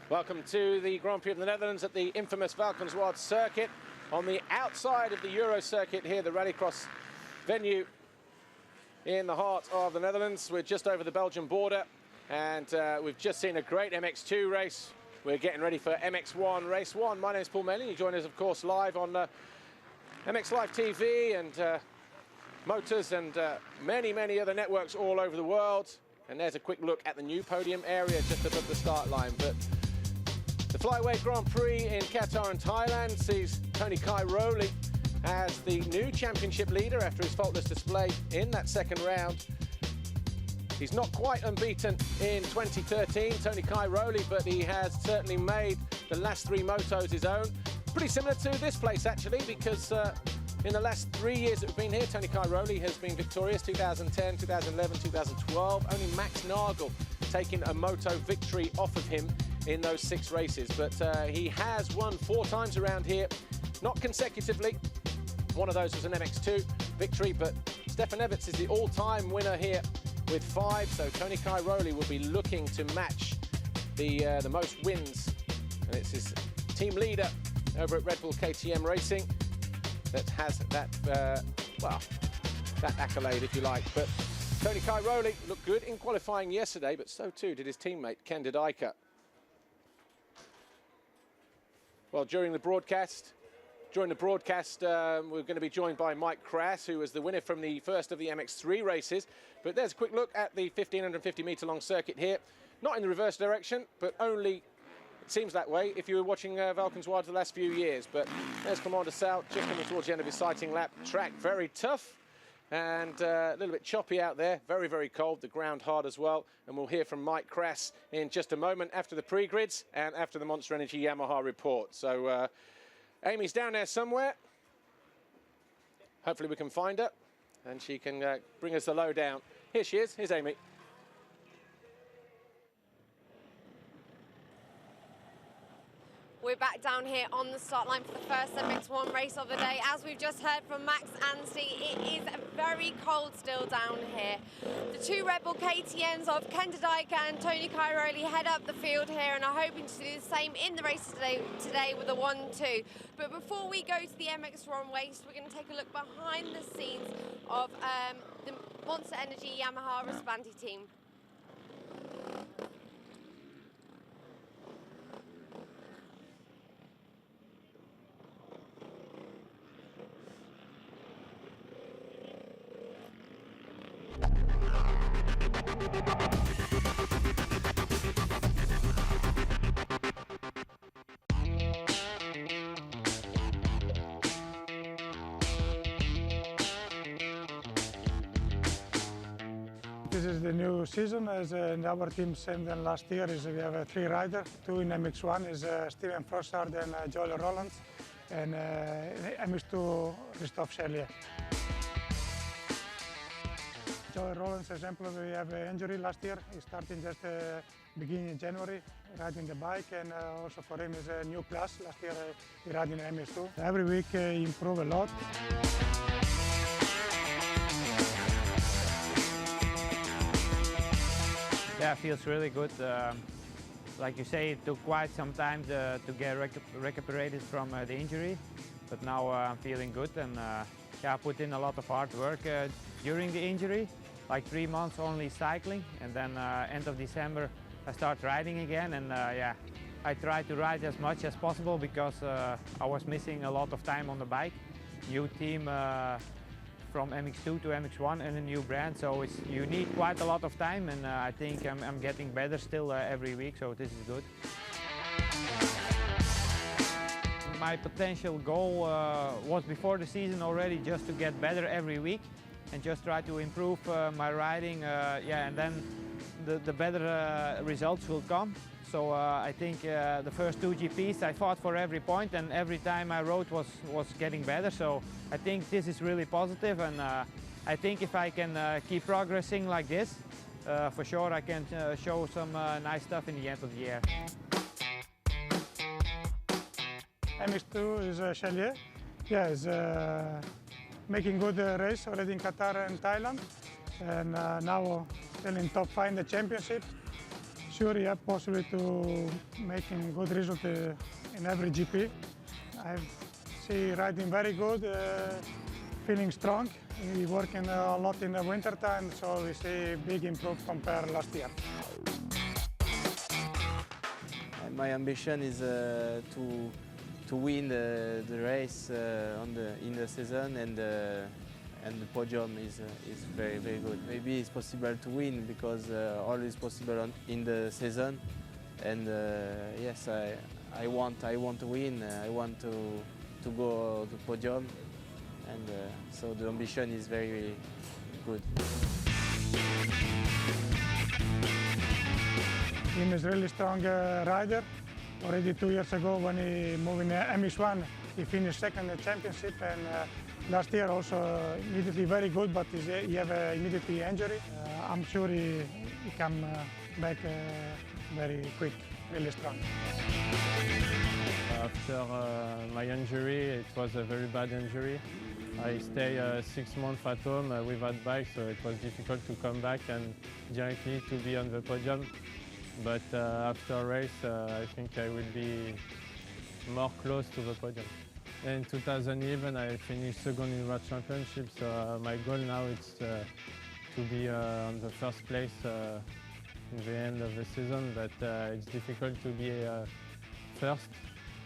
Welcome to the Grand Prix of the Netherlands at the infamous Valkenswaard circuit on the outside of the Euro circuit here, the rallycross venue in the heart of the Netherlands. We're just over the Belgian border and we've just seen a great MX2 race. We're getting ready for MX1 race 1. My name is Paul Melling. You join us, of course, live on MX Live TV and Motors and many other networks all over the world. And there's a quick look at the new podium area just above the start line. But the Flyweight Grand Prix in Qatar and Thailand sees Tony Cairoli as the new championship leader after his faultless display in that second round. He's not quite unbeaten in 2013, Tony Cairoli, but he has certainly made the last three motos his own. Pretty similar to this place, actually, because in the last 3 years that we've been here, Tony Cairoli has been victorious, 2010, 2011, 2012. Only Max Nagel taking a moto victory off of him in those 6 races. But he has won 4 times around here, not consecutively. One of those was an MX2 victory, but Stefan Everts is the all-time winner here with 5. So Tony Cairoli will be looking to match the most wins. And it's his team leader over at Red Bull KTM Racing that has that, that accolade, if you like. But Tony Cairoli looked good in qualifying yesterday, but so too did his teammate, Ken Didika. Well, during the broadcast, we're going to be joined by Mike Kras, who was the winner from the first of the MX3 races. But there's a quick look at the 1,550-metre long circuit here. Not in the reverse direction, but only, it seems that way, if you were watching Valkenswaard the last few years. But there's Commander Sal just coming towards the end of his sighting lap. Track very tough and a little bit choppy out there. Very cold, the ground hard as well. And we'll hear from Mike Kras in just a moment after the pre-grids and after the Monster Energy Yamaha report. So Amy's down there somewhere. Hopefully we can find her and she can bring us the lowdown. Here she is. Here's Amy. We're back down here on the start line for the first MX1 race of the day. As we've just heard from Max Anstey, it is very cold still down here. The 2 Red Bull KTMs of Ken Didika and Tony Cairoli head up the field here and are hoping to do the same in the race today with a 1-2. But before we go to the MX1 race, we're going to take a look behind the scenes of the Monster Energy Yamaha Rispanti team. This is the new season, as in our team, same than last year, is we have 3 riders. 2 in MX1 is Steven Frossard and Joel Rollins, and MX2 Christophe Chellier. Joel Rollins, example, we have an injury last year. He started just beginning in January, riding the bike, and also for him is a new class. Last year he rode in MX2. Every week he improves a lot. Yeah, it feels really good. Like you say, it took quite some time to get recuperated from the injury, but now I'm feeling good, and yeah, I put in a lot of hard work during the injury, like 3 months only cycling, and then end of December I start riding again, and yeah, I try to ride as much as possible because I was missing a lot of time on the bike. New team from MX2 to MX1 and a new brand, so you need quite a lot of time, and I think I'm getting better still every week, so this is good. My potential goal was before the season already just to get better every week and just try to improve my riding, yeah, and then the better results will come. So I think the first 2 GPs I fought for every point, and every time I rode was getting better. So I think this is really positive, and I think if I can keep progressing like this, for sure I can show some nice stuff in the end of the year. MX2 is Chellier. Yeah, he's making good race already in Qatar and Thailand, and now still in top 5 in the championship. sure, yeah, possibly to making good result in every GP. I see riding very good, feeling strong. He working a lot in the winter time, so we see big improve compared last year. My ambition is to win the race in the season, and the podium is very good. Maybe it's possible to win because all is possible in the season, and yes, I want to win. I want to go to podium, and so the ambition is very good. He is really strong rider. Already 2 years ago when he moved in MX1, he finished second in the championship, and last year also immediately very good, but he have immediately injury. I'm sure he come back very quick, really strong. After my injury, it was a very bad injury. I stayed 6 months at home without bike, so it was difficult to come back and directly to be on the podium. But after race, I think I will be more close to the podium. In 2011, I finished second in World Championship, so my goal now is to be on the first place in the end of the season. But it's difficult to be first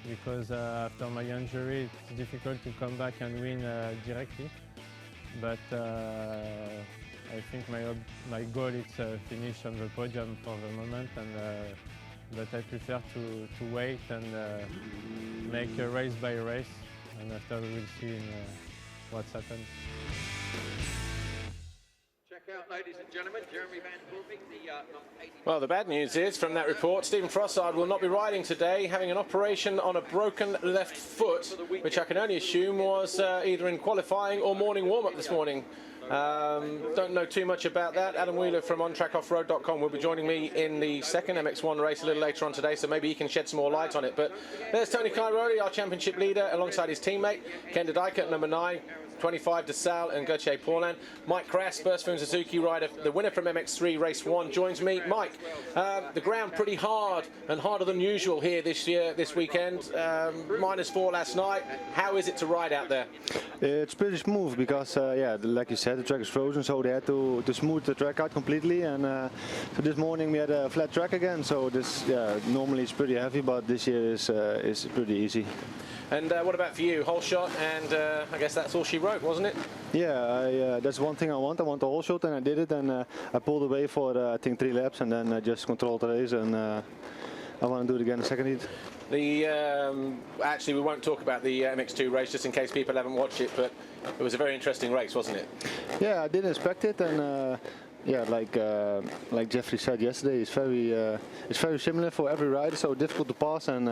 because after my injury, it's difficult to come back and win directly. But I think my goal is to finish on the podium for the moment, but I prefer to wait and make a race by race, and after we will see what's happened. Check out, ladies and gentlemen, Jeremy Van Poelving, the number 80. Well, the bad news is, from that report, Stephen Frossard will not be riding today, having an operation on a broken left foot, which I can only assume was either in qualifying or morning warm-up this morning. Don't know too much about that. Adam Wheeler from ontrackoffroad.com will be joining me in the second MX1 race a little later on today, so maybe he can shed some more light on it. But there's Tony Cairoli, our championship leader, alongside his teammate, Ken Dodika at number 9, 25 DeSalle and Gauthier Paulin. Mike Kras, first from Suzuki rider, the winner from MX3 Race 1, joins me. Mike, the ground pretty hard and harder than usual here this weekend. -4 last night. How is it to ride out there? It's pretty smooth because, yeah, like you said, the track is frozen, so they had to smooth the track out completely. And so this morning we had a flat track again. So this, yeah, normally it's pretty heavy, but this year is pretty easy. And what about for you? Whole shot, and I guess that's all she wrote, wasn't it? Yeah, that's one thing I want. I want the whole shot, and I did it. And I pulled away for I think 3 laps, and then I just controlled the race. And I want to do it again the second heat. Actually, we won't talk about the MX2 race just in case people haven't watched it, but it was a very interesting race, wasn't it? Yeah, I didn't expect it, and yeah, like Jeffrey said yesterday, it's very similar for every rider, so difficult to pass, and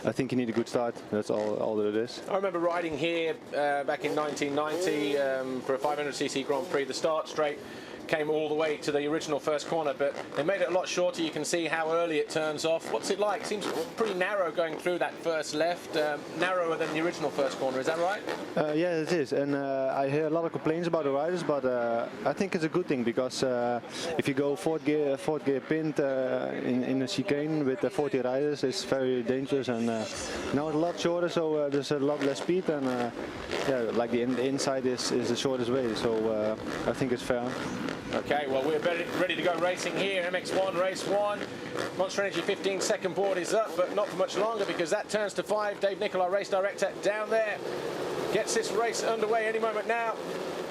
I think you need a good start. That's all that it is. I remember riding here back in 1990 for a 500cc Grand Prix. The start straight came all the way to the original first corner, but they made it a lot shorter. You can see how early it turns off. What's it like? Seems pretty narrow going through that first left, narrower than the original first corner. Is that right? Yeah, it is, and I hear a lot of complaints about the riders, but I think it's a good thing because if you go fourth gear pinned in a chicane with 40 riders, it's very dangerous. And now it's a lot shorter, so there's a lot less speed, and yeah, like the inside is the shortest way. So I think it's fair. Okay, well, we're ready to go racing here. MX1 race 1. Monster Energy 15-second board is up, but not for much longer because that turns to 5. Dave Nicol, our race director, down there, gets this race underway any moment now.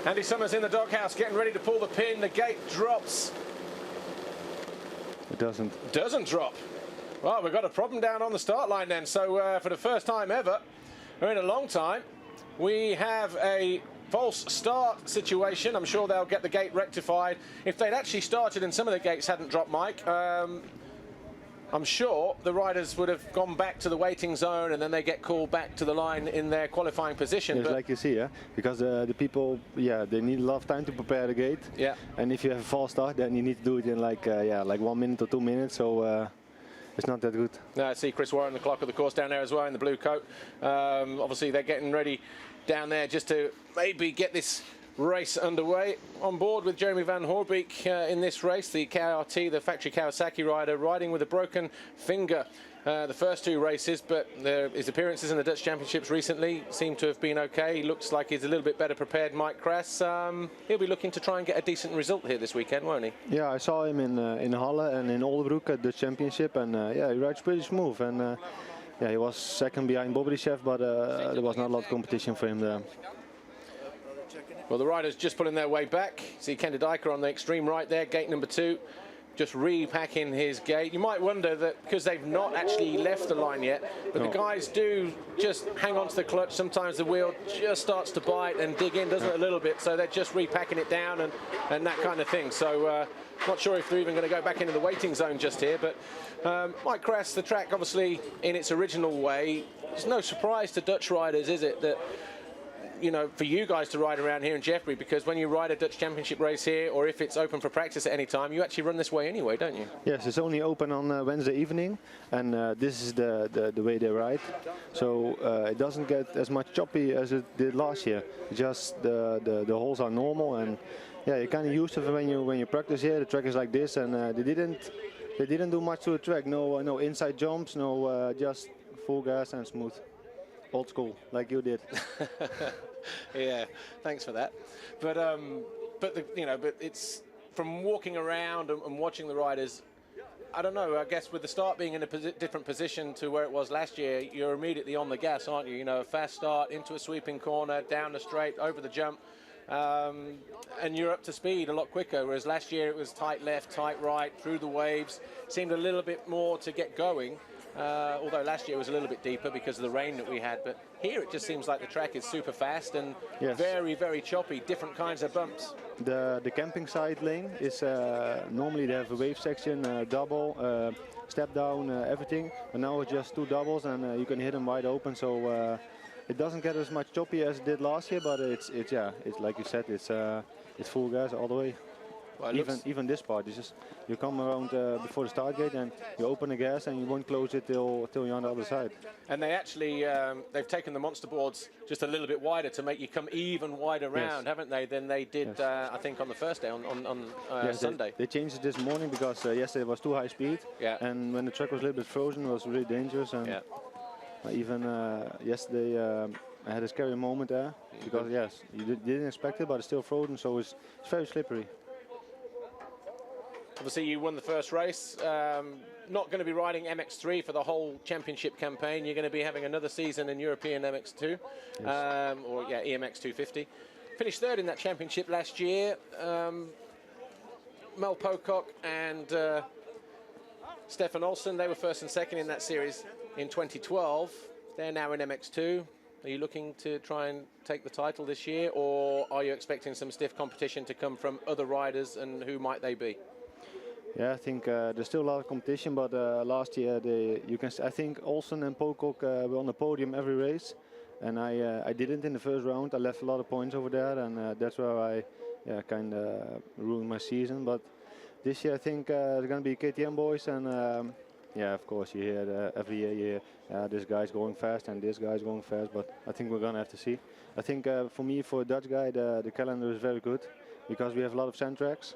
Andy Summers in the doghouse getting ready to pull the pin. The gate drops. It doesn't. Doesn't drop. Well, we've got a problem down on the start line then. So for the first time ever, or in a long time, we have a false start situation. I'm sure they'll get the gate rectified. If they'd actually started and some of the gates hadn't dropped, Mike, I'm sure the riders would have gone back to the waiting zone and then they get called back to the line in their qualifying position. Yes, like you see, yeah, because the people, yeah, they need a lot of time to prepare the gate. Yeah. And if you have a false start, then you need to do it in like 1 minute or 2 minutes. So it's not that good. I see Chris Warren, the clock of the course, down there as well in the blue coat. Obviously, they're getting ready down there just to maybe get this race underway. On board with Jeremy Van Hoorbeek in this race, the KRT, the factory Kawasaki rider, riding with a broken finger. The first two races, but his appearances in the Dutch Championships recently seem to have been okay. He looks like he's a little bit better prepared, Mike Kras. He'll be looking to try and get a decent result here this weekend, won't he? Yeah, I saw him in Halle and in Oldenbroek at the Championship, and yeah, he rides pretty smooth. And yeah, he was second behind Bobryshev, but there was not a lot of competition for him there. Well, the riders just pulling their way back. See Kenda Dijker on the extreme right there, gate number 2. Just repacking his gate. You might wonder that because they've not actually left the line yet, but the guys do just hang on to the clutch. Sometimes the wheel just starts to bite and dig in, doesn't it, a little bit? So they're just repacking it down and that kind of thing. So not sure if they're even going to go back into the waiting zone just here. But Mike Kras, the track obviously in its original way, it's no surprise to Dutch riders, is it, that you know, for you guys to ride around here in Jeffrey, because when you ride a Dutch Championship race here, or if it's open for practice at any time, you actually run this way anyway, don't you? Yes, it's only open on Wednesday evening, and this is the way they ride. So it doesn't get as much choppy as it did last year. Just the holes are normal, and yeah, you're kind of used to it when you practice here. The track is like this, and they didn't do much to the track. No inside jumps, no just full gas and smooth. Old school, like you did. Yeah, thanks for that. But it's from walking around and watching the riders. I don't know. I guess with the start being in a different position to where it was last year, you're immediately on the gas, aren't you? You know, a fast start into a sweeping corner, down the straight, over the jump, and you're up to speed a lot quicker. Whereas last year it was tight left, tight right, through the waves. Seemed a little bit more to get going. Although last year was a little bit deeper because of the rain that we had, but here it just seems like the track is super fast and very, very choppy, different kinds of bumps. The camping side lane is normally they have a wave section, double, step down, everything, but now it's just 2 doubles and you can hit them wide open, so it doesn't get as much choppy as it did last year, but it's like you said, it's full gas all the way. Well, even this part, is just you come around before the start gate and you open the gas and you won't close it till you're on the other side. And they actually they've taken the monster boards just a little bit wider to make you come even wider round, haven't they? Than they did, I think, on the first day on Sunday. They changed it this morning because yesterday it was too high speed, and when the track was a little bit frozen, it was really dangerous. And even yesterday I had a scary moment there because you didn't expect it, but it's still frozen, so it's very slippery. Obviously, you won the first race. Not going to be riding MX3 for the whole championship campaign. You're going to be having another season in European MX2, EMX 250. Finished third in that championship last year. Mel Pocock and Stefan Olsen, they were first and second in that series in 2012. They're now in MX2. Are you looking to try and take the title this year, or are you expecting some stiff competition to come from other riders, and who might they be? Yeah, I think there's still a lot of competition, but last year I think Olsen and Pocock were on the podium every race, and I didn't in the first round. I left a lot of points over there, and that's where I kind of ruined my season. But this year I think there's going to be KTM boys, and of course you hear every year you hear this guy's going fast and this guy's going fast, but I think we're going to have to see. I think for a Dutch guy the calendar is very good because we have a lot of sand tracks.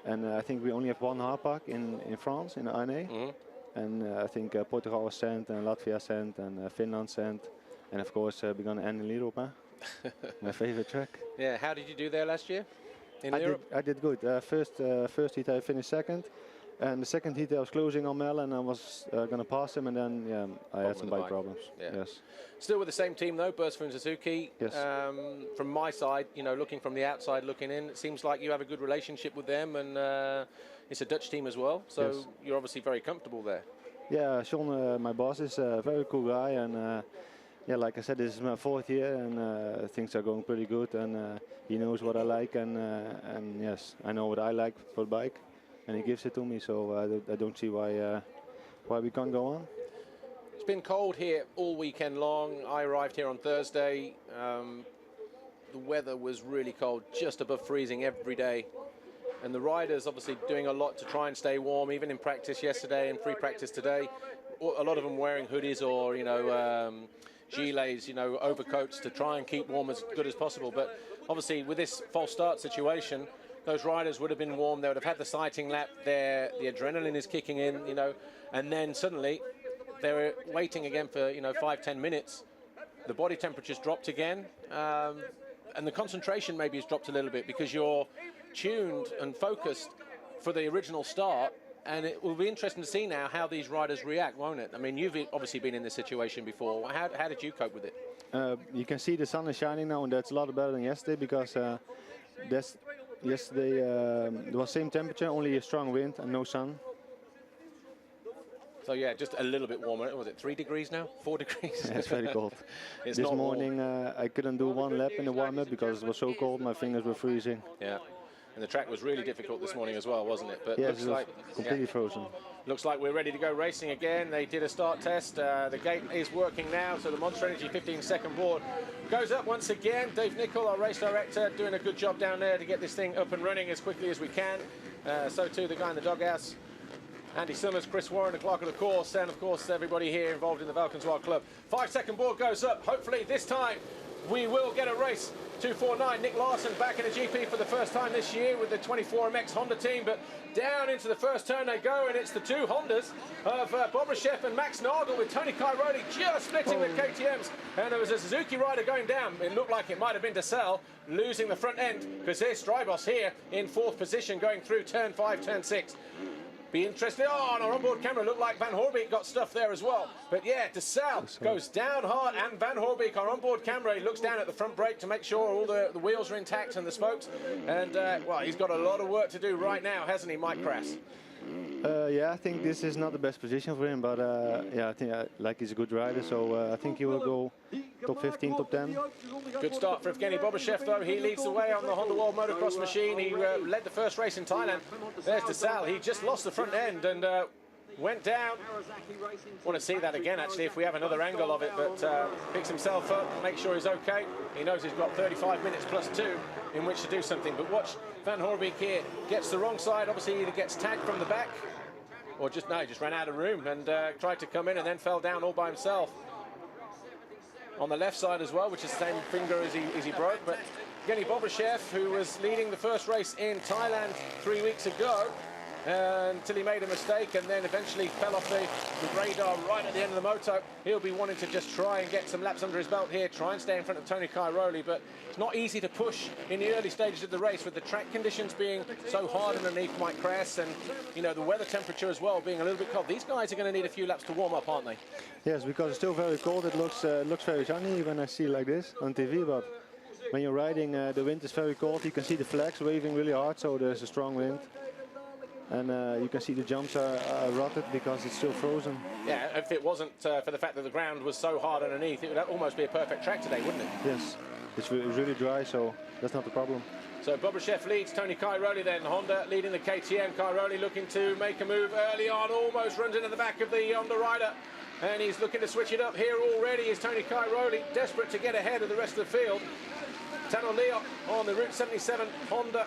And I think we only have one hardpack in France, in Arnhem. And I think Portugal is sent, and Latvia sent, and Finland sent. And of course, we're going to end in Europe, huh? My favorite track. Yeah, how did you do there last year in Europe? I did good. First heat I finished second. And the second heat I was closing on Mel and I was going to pass him, and then I had some bike problems. Yeah. Yes. Still with the same team though, Bursford and Suzuki. Yes. From my side, you know, looking from the outside looking in, it seems like you have a good relationship with them, and it's a Dutch team as well, so you're obviously very comfortable there. Yeah, Sean, my boss, is a very cool guy, and like I said, this is my 4th year, and things are going pretty good, and he knows what I like, and yes, I know what I like for the bike. And he gives it to me, so I don't see why we can't go on. It's been cold here all weekend long. I arrived here on Thursday. The weather was really cold, just above freezing every day. And the riders obviously doing a lot to try and stay warm, even in practice yesterday and free practice today. A lot of them wearing hoodies or, gilets, overcoats to try and keep warm as good as possible. But obviously with this false start situation, those riders would have been warm, they would have had the sighting lap, the adrenaline is kicking in, you know, and then suddenly they were waiting again for, you know, 5-10 minutes. The body temperature's dropped again, and the concentration maybe has dropped a little bit because you're tuned and focused for the original start, and it will be interesting to see now how these riders react, won't it? I mean, you've obviously been in this situation before. How did you cope with it? You can see the sun is shining now, and that's a lot better than yesterday because yesterday there was same temperature, only a strong wind and no sun. So yeah, just a little bit warmer. Was it 3 degrees now? 4 degrees? Yeah, it's very cold. It's this not morning I couldn't do one lap in the warm-up because it was so cold, my fingers were freezing. Yeah, and the track was really difficult this morning as well, wasn't it? But yeah, looks it was like completely frozen. Looks like we're ready to go racing again. They did a start test. The gate is working now, so the Monster Energy 15-second board goes up once again. Dave Nicol, our race director, doing a good job down there to get this thing up and running as quickly as we can. So too the guy in the doghouse, Andy Summers, Chris Warren, the clerk of the course, and of course everybody here involved in the Valkenswaard Club. 5-second board goes up. Hopefully this time we will get a race. 249, Nick Larson back in a GP for the first time this year with the 24 MX Honda team, but down into the first turn they go, and it's the two Hondas of Bobryshev and Max Nagel with Tony Cairoli just splitting the KTMs, and there was a Suzuki rider going down. It looked like it might have been DeSalle losing the front end, because here's Strybos here in 4th position going through turn 5, turn 6. Be interested. Oh, on our onboard camera, looked like Van Hoorbeek got stuff there as well. But yeah, DeSalle goes down hard, and Van Hoorbeek, our onboard camera, he looks down at the front brake to make sure all the wheels are intact and the spokes. And, well, he's got a lot of work to do right now, hasn't he, Mike Kras? Yeah, I think this is not the best position for him, but yeah, I think like he's a good rider, so I think he will go top 15, top 10. Good start for Evgeny Bobryshev, though. He leads the way on the Honda World Motocross machine. He led the first race in Thailand. There's DeSalle. He just lost the front end and went down. Want to see that again, actually, if we have another angle of it, but picks himself up, makes sure he's okay. He knows he's got 35 minutes plus 2 in which to do something. But watch Van Hoorbeek here, gets the wrong side. Obviously, either gets tagged from the back, or just, no, he just ran out of room and tried to come in and then fell down all by himself. On the left side as well, which is the same finger as he broke. But Evgeny Bobryshev, who was leading the first race in Thailand 3 weeks ago, until he made a mistake and then eventually fell off the radar right at the end of the moto. He'll be wanting to just try and get some laps under his belt here, try and stay in front of Tony Cairoli, but it's not easy to push in the early stages of the race with the track conditions being so hard underneath Mike Kras, and you know, the weather temperature as well being a little bit cold. These guys are going to need a few laps to warm up, aren't they? Yes, because it's still very cold. It looks very sunny when I see like this on TV, but when you're riding, the wind is very cold. You can see the flags waving really hard, so there's a strong wind. And you can see the jumps are rotted because it's still frozen. Yeah, if it wasn't for the fact that the ground was so hard underneath, it would almost be a perfect track today, wouldn't it? Yes, it's really dry, so that's not the problem. So Bobryshev leads, Tony Cairoli then, Honda leading the KTM. Cairoli looking to make a move early on, almost runs into the back of the Honda rider. And he's looking to switch it up here already is Tony Cairoli, desperate to get ahead of the rest of the field. Tano Leop on the Route 77 Honda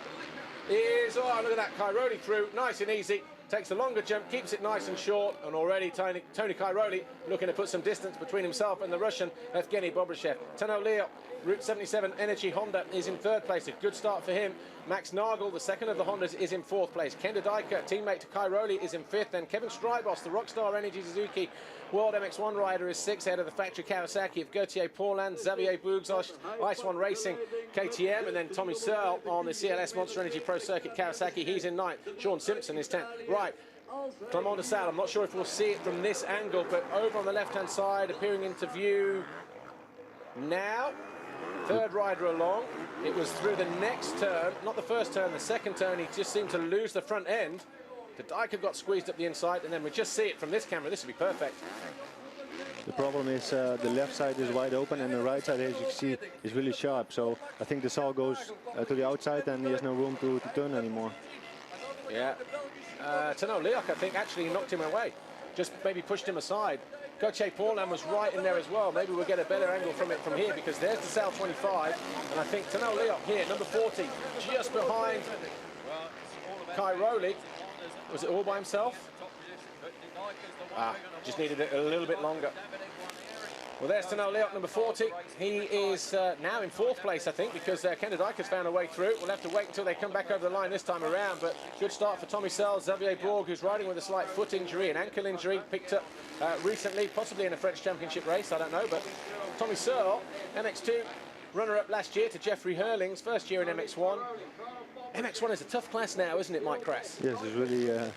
is, oh, look at that, Cairoli through, nice and easy, takes the longer jump, keeps it nice and short, and already Tony Cairoli looking to put some distance between himself and the Russian Evgeny Bobryshev. Tano Leop, Route 77 Energy Honda is in 3rd place, a good start for him. Max Nagel, the second of the Hondas, is in 4th place. Kenda Dyker, teammate to Cairoli, is in 5th, and Kevin Strybos, the Rockstar Energy Suzuki World MX1 rider, is 6th, ahead of the factory Kawasaki of Gauthier Paulin, Xavier Bougsosh, Ice One Racing, KTM, and then Tommy Searle on the CLS Monster Energy Pro Circuit Kawasaki, he's in 9th. Sean Simpson is 10th. Right, Clement DeSalle, I'm not sure if we'll see it from this angle, but over on the left-hand side, appearing into view now. 3rd rider along. It was through the next turn, not the first turn, the second turn. He just seemed to lose the front end. The Dyker got squeezed up the inside, and then we just see it from this camera. This would be perfect. The problem is the left side is wide open, and the right side, as you can see, is really sharp. So I think the saw goes to the outside, and he has no room to turn anymore. Yeah. Tano Leok, I think, actually knocked him away. Just maybe pushed him aside. Gauthier Paulin was right in there as well. Maybe we'll get a better angle from it from here, because there's the South 25, and I think Tano Leop here, number 40, just behind Cairoli. Was it all by himself? Just needed it a little bit longer. Well, there's Tanel Leok, number 40. He is now in 4th place, I think, because Kenda Dijk's found a way through. We'll have to wait until they come back over the line this time around, but good start for Tommy Searle. Xavier Bourg, who's riding with a slight foot injury, an ankle injury, picked up recently, possibly in a French Championship race, I don't know, but Tommy Searle, MX2, runner-up last year to Jeffrey Hurling's first year in MX1. MX1 is a tough class now, isn't it, Mike Kras? Yes, it's really a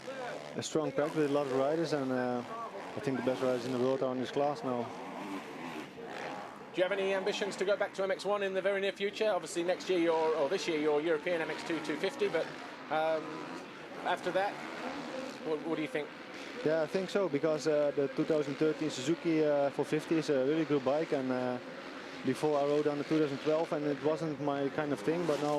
strong pack with a lot of riders, and I think the best riders in the world are in this class now. Do you have any ambitions to go back to MX1 in the very near future? Obviously next year, or this year, you're European MX2 250, but after that, what do you think? Yeah, I think so, because the 2013 Suzuki 450 is a really good bike, and before I rode on the 2012 and it wasn't my kind of thing, but now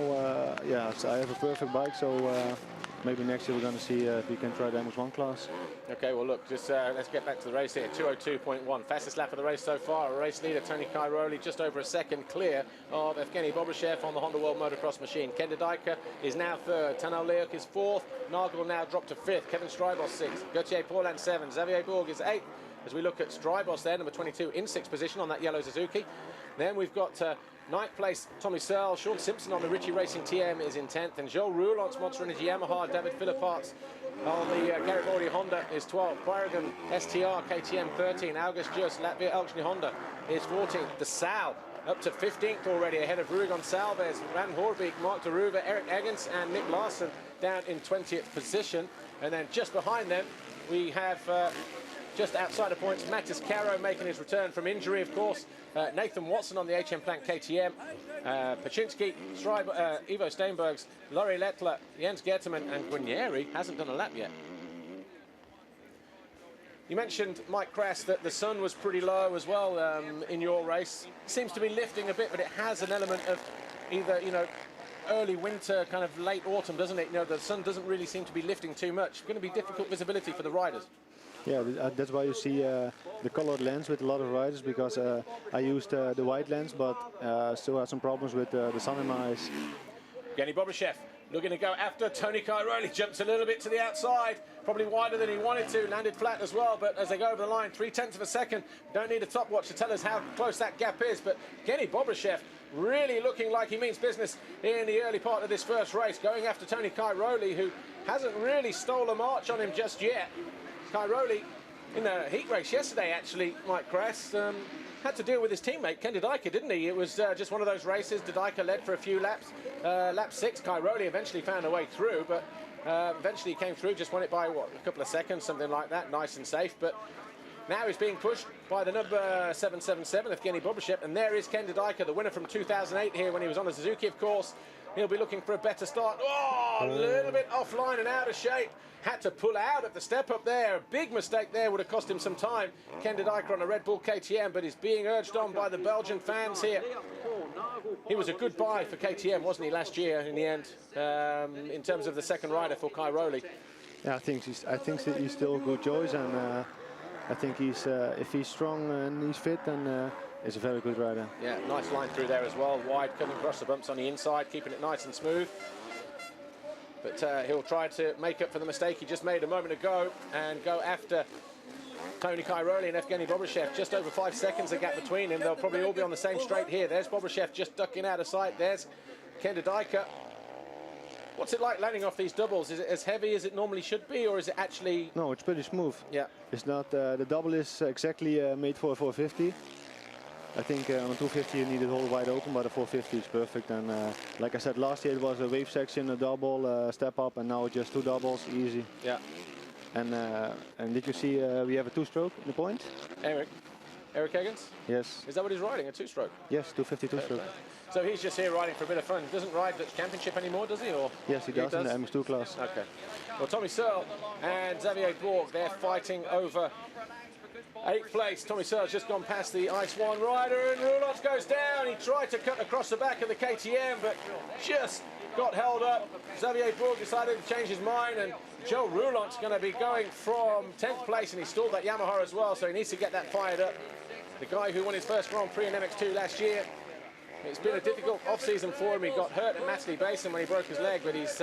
yeah, I have a perfect bike, so maybe next year we're going to see if we can try the MX1 class. Okay, well look, just let's get back to the race here. 2:02.1, fastest lap of the race so far. Race leader Tony Cairoli just over a second clear of Evgeny Bobryshev on the Honda World Motocross machine. Kenda Dijker is now 3rd, Tanel Leok is 4th, Nagel now dropped to 5th, Kevin Strybos 6th, Gauthier Paulin 7th, Xavier Bourg is 8th. As we look at Strybos there, number 22 in 6th position on that yellow Suzuki. Then we've got 9th place Tommy Searle, Sean Simpson on the Ritchie Racing TM is in 10th, and Joel Rouland's Monster Energy Yamaha, David Philippart's on the Garibaldi Honda is 12th, Quarrigan STR KTM 13, August Just Latvia Elksny Honda is 14th, the Sal up to 15th already ahead of Rui Gonçalves, Van Hoorbeek, Mark de Ruwe, Eric Eggins and Nick Larson down in 20th position, and then just behind them we have just outside of points, Mattis Caro making his return from injury, of course. Nathan Watson on the HM Plank KTM. Paczynski, Ivo Steinbergs, Laurie Lettler, Jens Getterman, and Guarnieri hasn't done a lap yet. You mentioned, Mike Kras, that the sun was pretty low as well in your race. Seems to be lifting a bit, but it has an element of either, you know, early winter, kind of late autumn, doesn't it? You know, the sun doesn't really seem to be lifting too much. Going to be difficult visibility for the riders. Yeah, that's why you see the colored lens with a lot of riders, because I used the white lens, but still had some problems with the sun in my eyes. Evgeny Bobryshev looking to go after Tony Cairoli, jumps a little bit to the outside, probably wider than he wanted to, landed flat as well, but as they go over the line, 0.3 of a second, don't need a top watch to tell us how close that gap is, but Evgeny Bobryshev really looking like he means business in the early part of this first race, going after Tony Cairoli, who hasn't really stole a march on him just yet. Cairoli, in the heat race yesterday, actually, Mike Kras, had to deal with his teammate, Kenda Dijker, didn't he? It was just one of those races. De Dijker led for a few laps. Lap 6, Cairoli eventually found a way through, but eventually came through, just won it by, what, a couple of seconds, something like that, nice and safe. But now he's being pushed by the number 777, Evgeny Bobryshev, and there is Kenda Dijker, the winner from 2008 here when he was on the Suzuki, of course. He'll be looking for a better start. Oh, a little bit offline and out of shape. Had to pull out at the step up there. A big mistake there would have cost him some time. Kenda Dijker on a Red Bull KTM, but he's being urged on by the Belgian fans here. He was a good buy for KTM, wasn't he, last year in the end, in terms of the second rider for Cairoli? Yeah, I think he's still a good choice, and I think he's if he's strong and he's fit, then he's a very good rider. Yeah, nice line through there as well. Wide, coming across the bumps on the inside, keeping it nice and smooth. But he'll try to make up for the mistake he just made a moment ago and go after Tony Cairoli and Evgeny Bobryshev. Just over 5 seconds the gap between them. They'll probably all be on the same straight here. There's Bobryshev just ducking out of sight. There's Kenda Dijker. What's it like landing off these doubles? Is it as heavy as it normally should be, or is it actually... No, it's pretty smooth. Yeah. It's not... the double is exactly made for a 450. I think on a 250 you need it all wide open, but a 450 is perfect. And like I said, last year it was a wave section, a double, step up, and now just 2 doubles, easy. Yeah. And did you see we have a 2-stroke in the point? Eric Eggins? Yes. Is that what he's riding, a 2-stroke? Yes, 250 2-stroke. So he's just here riding for a bit of fun. He doesn't ride the championship anymore, does he? Or yes, he does in the MX2 class. Okay. Well, Tommy Searle and Xavier Bourg, they're fighting over 8th place. Tommy Searle's just gone past the Ice One rider, and Roulant goes down. He tried to cut across the back of the KTM, but just got held up. Xavier Bourg decided to change his mind, and Joe Roulant's going to be going from 10th place, and he stalled that Yamaha as well, so he needs to get that fired up. The guy who won his first Grand Prix in MX2 last year. It's been a difficult off-season for him. He got hurt at Matterley Basin when he broke his leg, but he's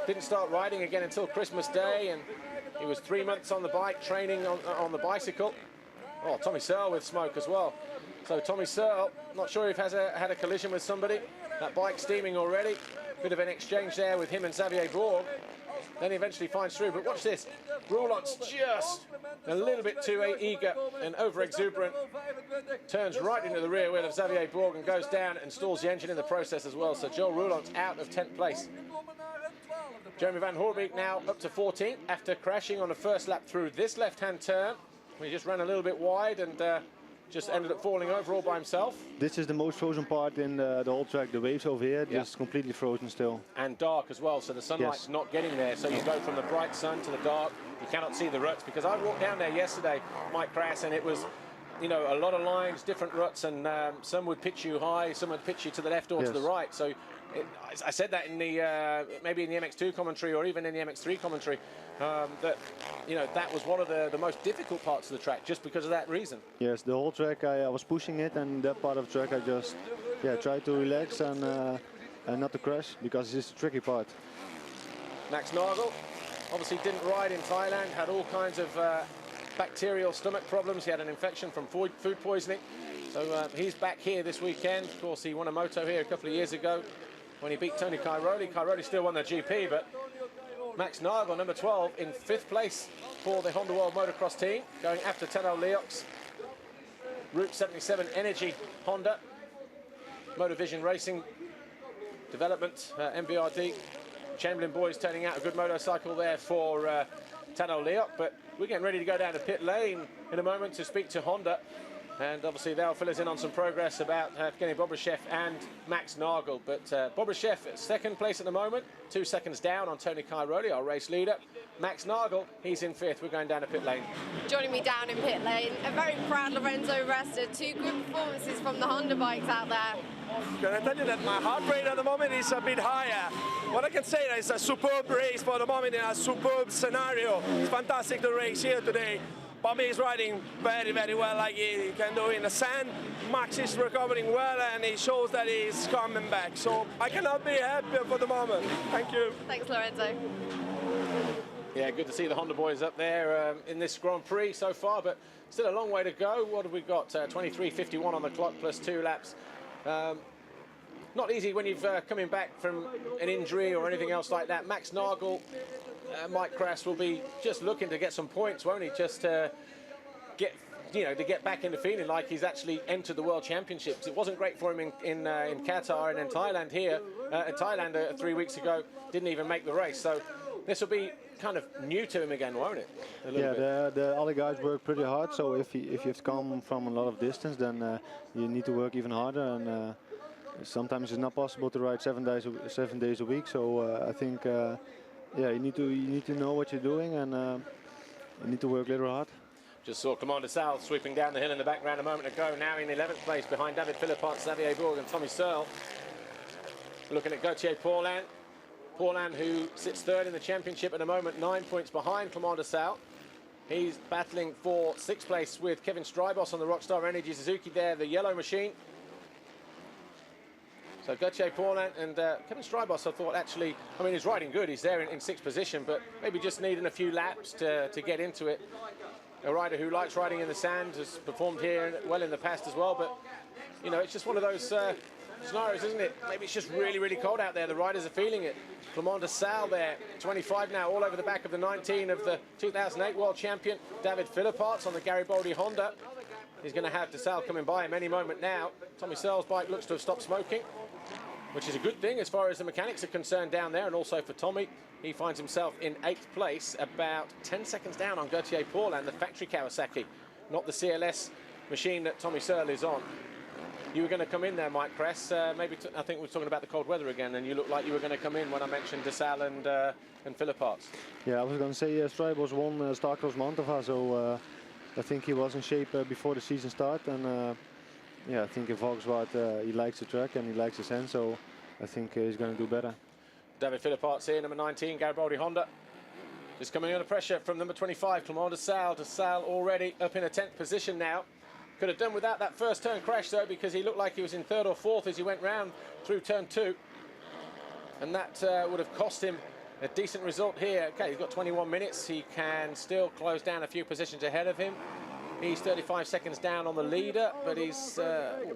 didn't start riding again until Christmas Day, and he was 3 months on the bike, training on the bicycle. Oh, Tommy Searle with smoke as well. So Tommy Searle, not sure if he has had a collision with somebody. That bike steaming already. Bit of an exchange there with him and Xavier Bourg. Then he eventually finds through, but watch this. Roulont's just a little bit too eager and over-exuberant. Turns right into the rear wheel of Xavier Bourg and goes down and stalls the engine in the process as well. So Joel Roulont's out of 10th place. Jeremy Van Hoorbeek now up to 14th after crashing on the first lap through this left-hand turn. He just ran a little bit wide and just ended up falling over all by himself. This is the most frozen part in the whole track. The waves over here, just completely frozen still. And dark as well, so the sunlight's not getting there. So you go from the bright sun to the dark. You cannot see the ruts, because I walked down there yesterday, Mike Kras, and it was, you know, a lot of lines, different ruts, and some would pitch you high, some would pitch you to the left or to the right. So I said that in the maybe in the MX2 commentary or even in the MX3 commentary, that, you know, that was one of the most difficult parts of the track just because of that reason. Yes, the whole track I was pushing it, and that part of the track I just tried to relax and not to crash, because it's a tricky part. Max Nagel obviously didn't ride in Thailand, had all kinds of bacterial stomach problems. He had an infection from food poisoning. So he's back here this weekend. Of course, he won a moto here a couple of years ago when he beat Tony Cairoli. Cairoli still won the GP, but Max Nagel, number 12, in 5th place for the Honda World Motocross team, going after Tadao Leox. Route 77 Energy Honda, Motovision Racing Development, MVRD. Chamberlain boys turning out a good motorcycle there for Tadao Leox, but we're getting ready to go down to pit lane in a moment to speak to Honda. And obviously they'll fill us in on some progress about Evgeny Bobryshev and Max Nagel. But Bobryshev at 2nd place at the moment, 2 seconds down on Tony Cairoli, our race leader. Max Nagel, he's in 5th. We're going down to pit lane. Joining me down in pit lane, a very proud Lorenzo Resta. 2 good performances from the Honda bikes out there. Can I tell you that my heart rate at the moment is a bit higher? What I can say is a superb race for the moment in a superb scenario. It's fantastic to race here today. Bobby is riding very, very well, like he can do in the sand. Max is recovering well, and he shows that he's coming back. So I cannot be happier for the moment. Thank you. Thanks, Lorenzo. Yeah, good to see the Honda boys up there in this Grand Prix so far, but still a long way to go. What have we got? 23.51 on the clock plus 2 laps. Not easy when you've coming back from an injury or anything else like that. Max Nagel, Mike Kras will be just looking to get some points, won't he? Just to get back into feeling like he's actually entered the World Championships. It wasn't great for him in Qatar and in Thailand here. In Thailand 3 weeks ago, didn't even make the race. So this will be kind of new to him again, won't it? The other guys work pretty hard. So if you have to come from a lot of distance, then you need to work even harder. And sometimes it's not possible to ride 7 days a week. So I think. You need to know what you're doing, and you need to work a little hard. Just saw Commander Sal sweeping down the hill in the background a moment ago, now in 11th place behind David Philippart, Xavier Bourg and Tommy Searle. Looking at Gauthier Paulin. Paulin, who sits 3rd in the championship at the moment, 9 points behind Commander Sal. He's battling for 6th place with Kevin Strybos on the Rockstar Energy Suzuki there, the yellow machine. So Gauthier Paulin and Kevin Strybos, I thought actually, I mean, he's riding good. He's there in 6th position, but maybe just needing a few laps to get into it. A rider who likes riding in the sand, has performed here well in the past as well, but, you know, it's just one of those scenarios, isn't it? Maybe it's just really, really cold out there. The riders are feeling it. Clement de Sal there, 25 now, all over the back of the 19 of the 2008 World Champion. David Philippart on the Garibaldi Honda. He's going to have de Sal coming by him any moment now. Tommy Searle's bike looks to have stopped smoking, which is a good thing as far as the mechanics are concerned down there, and also for Tommy. He finds himself in 8th place, about 10 seconds down on Gauthier Paulin, the factory Kawasaki, not the CLS machine that Tommy Searle is on. You were going to come in there, Mike Kras. I think we're talking about the cold weather again, and you looked like you were going to come in when I mentioned de Sal and Philippart. Yeah, I was going to say Strybos won Starcross Mantova, so I think he was in shape before the season start, and I think in Volkswagen he likes the track and he likes the sand, so I think he's going to do better. David Philippart's here, number 19, Garibaldi Honda. Just coming under pressure from number 25, Clement de Sal. De Sal already up in a 10th position now. Could have done without that first turn crash though, because he looked like he was in 3rd or 4th as he went round through turn 2. And that would have cost him a decent result here. Okay, he's got 21 minutes. He can still close down a few positions ahead of him. He's 35 seconds down on the leader, but he's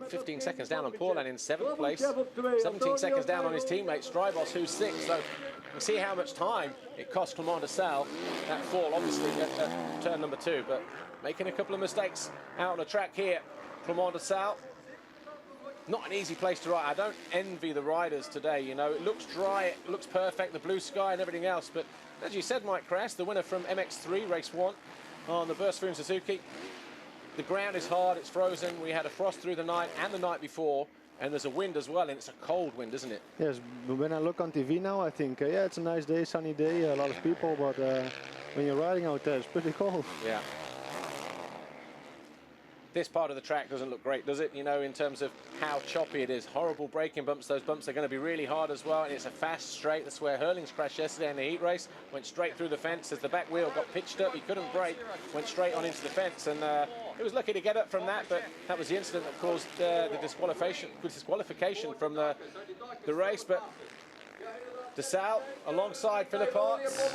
15 seconds down on Paulin in 7th place. 17 seconds down on his teammate Strybos, who's 6th. So you can see how much time it cost Clément de Sales, that fall, obviously, at turn number 2. But making a couple of mistakes out on the track here, Clément de Sales. Not an easy place to ride. I don't envy the riders today, you know. It looks dry, it looks perfect, the blue sky and everything else. But as you said, Mike Kras, the winner from MX3, race 1 on the Burstfoon Suzuki. The ground is hard, it's frozen. We had a frost through the night and the night before, and there's a wind as well, and it's a cold wind, isn't it? Yes, but when I look on TV now, I think, yeah, it's a nice day, sunny day, a lot of people, but when you're riding out there, it's pretty cold. Yeah. This part of the track doesn't look great, does it? You know, in terms of how choppy it is. Horrible braking bumps. Those bumps are going to be really hard as well. And it's a fast straight. That's where Hurlings crashed yesterday in the heat race. Went straight through the fence as the back wheel got pitched up. He couldn't brake. Went straight on into the fence. And he was lucky to get up from that. But that was the incident that caused the disqualification from the race. But de Sales alongside Philippe Arts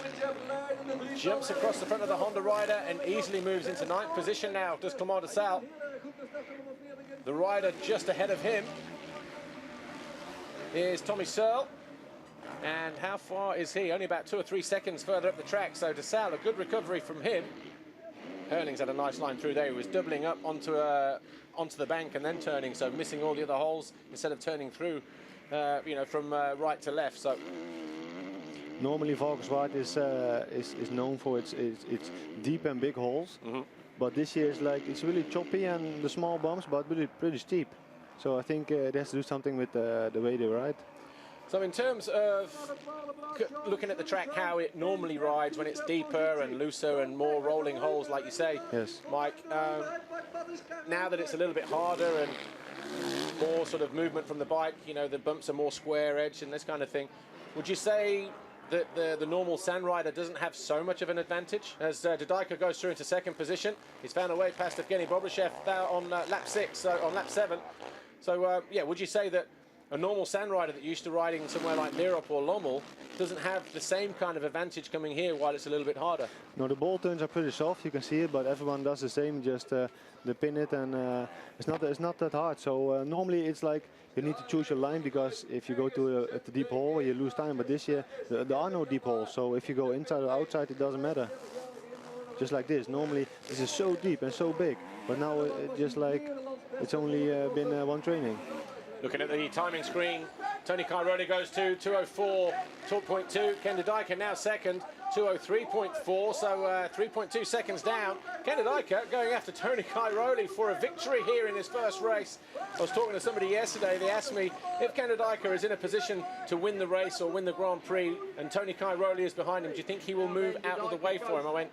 jumps across the front of the Honda rider and easily moves into 9th position now. Does Clément de Sales. The rider just ahead of him is Tommy Searle. And how far is he? Only about 2 or 3 seconds further up the track. So de Sales, a good recovery from him. Hurlings had a nice line through there. He was doubling up onto the bank and then turning, so missing all the other holes instead of turning through. You know, from right to left. So normally Valkenswaard is known for its deep and big holes, but this year it's really choppy and the small bumps, but really pretty steep. So I think it has to do something with the way they ride. So in terms of looking at the track, how it normally rides when it's deeper and looser and more rolling holes, like you say, yes, Mike. Now that it's a little bit harder and more sort of movement from the bike, you know, the bumps are more square edge and this kind of thing. Would you say that the normal sand rider doesn't have so much of an advantage? As Dudajka goes through into 2nd position, he's found a way past Evgeny Bobryshev on lap 6, so on lap 7. So yeah, would you say that a normal sand rider that used to riding somewhere like Lierop or Lommel doesn't have the same kind of advantage coming here while it's a little bit harder? No, the ball turns are pretty soft, you can see it, but everyone does the same, just they pin it, and it's not that hard. So normally it's like you need to choose your line, because if you go to a deep hole you lose time, but this year there are no deep holes, so if you go inside or outside it doesn't matter. Just like this, normally this is so deep and so big, but now just like it's only been one training. Looking at the timing screen, Tony Cairoli goes to 2:04.2. Ken Dudajka now 2nd, 2:03.4, so 3.2 seconds down. Ken Dudajka going after Tony Cairoli for a victory here in his first race. I was talking to somebody yesterday, they asked me if Ken Dudajka is in a position to win the race or win the Grand Prix and Tony Cairoli is behind him, do you think he will move out of the way for him? I went,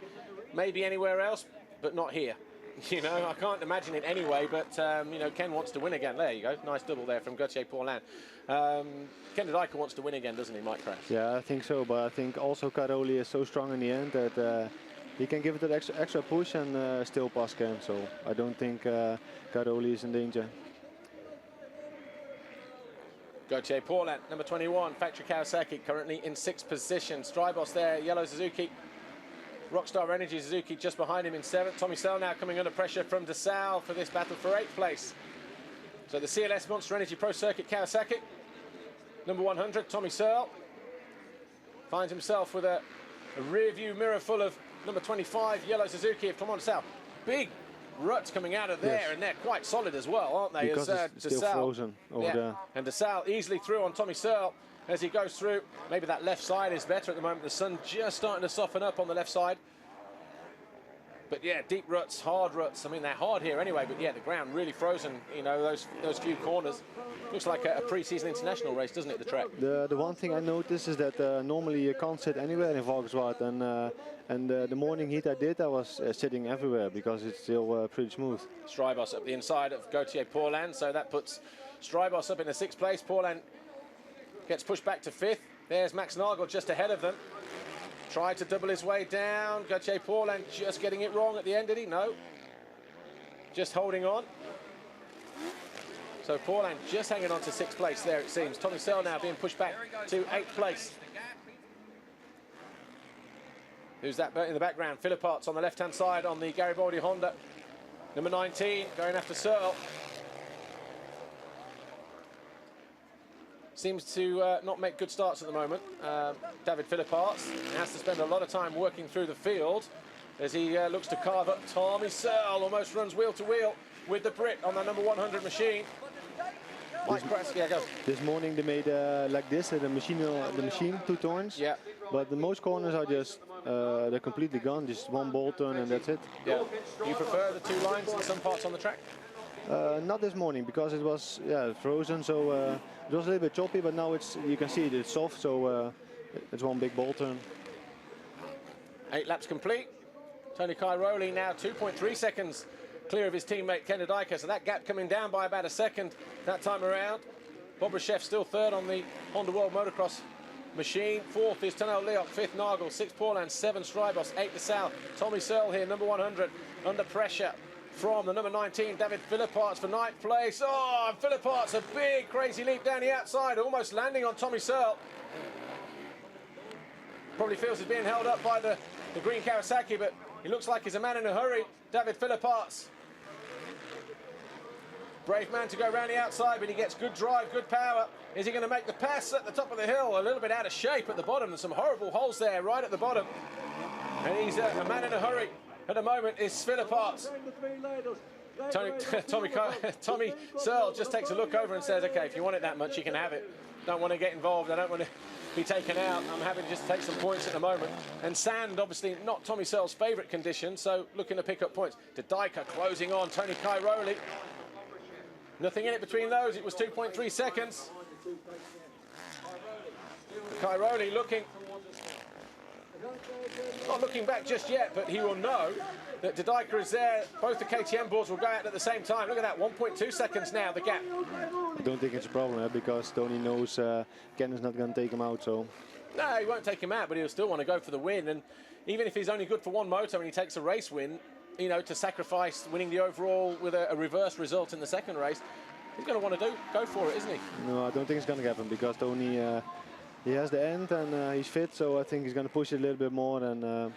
maybe anywhere else, but not here. You know, I can't imagine it anyway, but, you know, Ken wants to win again. There you go. Nice double there from Gauthier Paulin. Ken Dudajka wants to win again, doesn't he, Mike Kras? Yeah, I think so, but I think also Cairoli is so strong in the end that he can give it that extra push and still pass Ken. So I don't think Cairoli is in danger. Gauthier Paulin, number 21, Factory Kawasaki, currently in 6th position. Strybos there, yellow Suzuki. Rockstar Energy Suzuki just behind him in 7th. Tommy Searle now coming under pressure from de Sales for this battle for 8th place. So the CLS Monster Energy Pro Circuit Kawasaki, number 100, Tommy Searle, finds himself with a rear view mirror full of number 25, yellow Suzuki of Clément de Sales. Big ruts coming out of there, yes, and they're quite solid as well, aren't they? Because it's still frozen over there. And de Sales easily through on Tommy Searle. As he goes through, maybe that left side is better at the moment. The sun just starting to soften up on the left side. But yeah, deep ruts, hard ruts. I mean, they're hard here anyway, but yeah, the ground really frozen, you know, those few corners. Looks like a pre-season international race, doesn't it, the track? The one thing I noticed is that normally you can't sit anywhere in Valkenswaard, and the morning heat I did, I was sitting everywhere because it's still pretty smooth. Strybos up the inside of Gauthier Paulin, so that puts Strybos up in the 6th place. Paulin gets pushed back to 5th. There's Max Nagel just ahead of them. Tried to double his way down. Gauthier Paulin just getting it wrong at the end, did he? No. Just holding on. So Paulin just hanging on to 6th place there, it seems. Tommy Searle now being pushed back to 8th place. Who's that in the background? Philippe Arts on the left-hand side on the Garibaldi Honda. Number 19 going after Searle. Seems to not make good starts at the moment. David Philipparts has to spend a lot of time working through the field as he looks to carve up Tommy Searle. Almost runs wheel to wheel with the Brit on the number 100 machine. Mike Kras, yeah, go. This morning they made like this, the machine, 2 turns. Yeah. But the most corners are just, they're completely gone, just 1 ball turn and that's it. Yeah. Do you prefer the 2 lines in some parts on the track? Not this morning because it was frozen, so it was a little bit choppy, but now you can see it's soft, so it's 1 big ball turn. 8 laps complete. Tony Cairoli now 2.3 seconds clear of his teammate Ken Dodajka, so that gap coming down by about a second that time around. Bobryshev still third on the Honda World Motocross machine. 4th is Tanel Leok, 5th Nagel, 6th Paulhan, 7th Strybos, 8th South. Tommy Searle here, number 100, under pressure from the number 19, David Philipparts for 9th place. Oh, and Philipparts, a big crazy leap down the outside, almost landing on Tommy Searle. Probably feels he's being held up by the green Kawasaki, but he looks like he's a man in a hurry. David Philipparts. Brave man to go around the outside, but he gets good drive, good power. Is he going to make the pass at the top of the hill? A little bit out of shape at the bottom. There's some horrible holes there right at the bottom. And he's a man in a hurry at the moment is Philipparts. Tommy Searle just takes a look over and says, okay, if you want it that much, you can have it. Don't want to get involved. I don't want to be taken out. I'm happy to just take some points at the moment. And sand, obviously, not Tommy Searle's favourite condition, so looking to pick up points. Dodajka closing on Tony Cairoli. Nothing in it between those. It was 2.3 seconds. Cairoli not looking back just yet, but he will know that Dodajka is there. Both the KTM boards will go out at the same time. Look at that, 1.2 seconds now, the gap. I don't think it's a problem because Tony knows Ken is not going to take him out. So no, he won't take him out, but he'll still want to go for the win. And even if he's only good for 1 moto and he takes a race win, you know, to sacrifice winning the overall with a reverse result in the second race, he's going to want to go for it, isn't he? No, I don't think it's going to happen because Tony, he has the end and he's fit, so I think he's going to push it a little bit more. And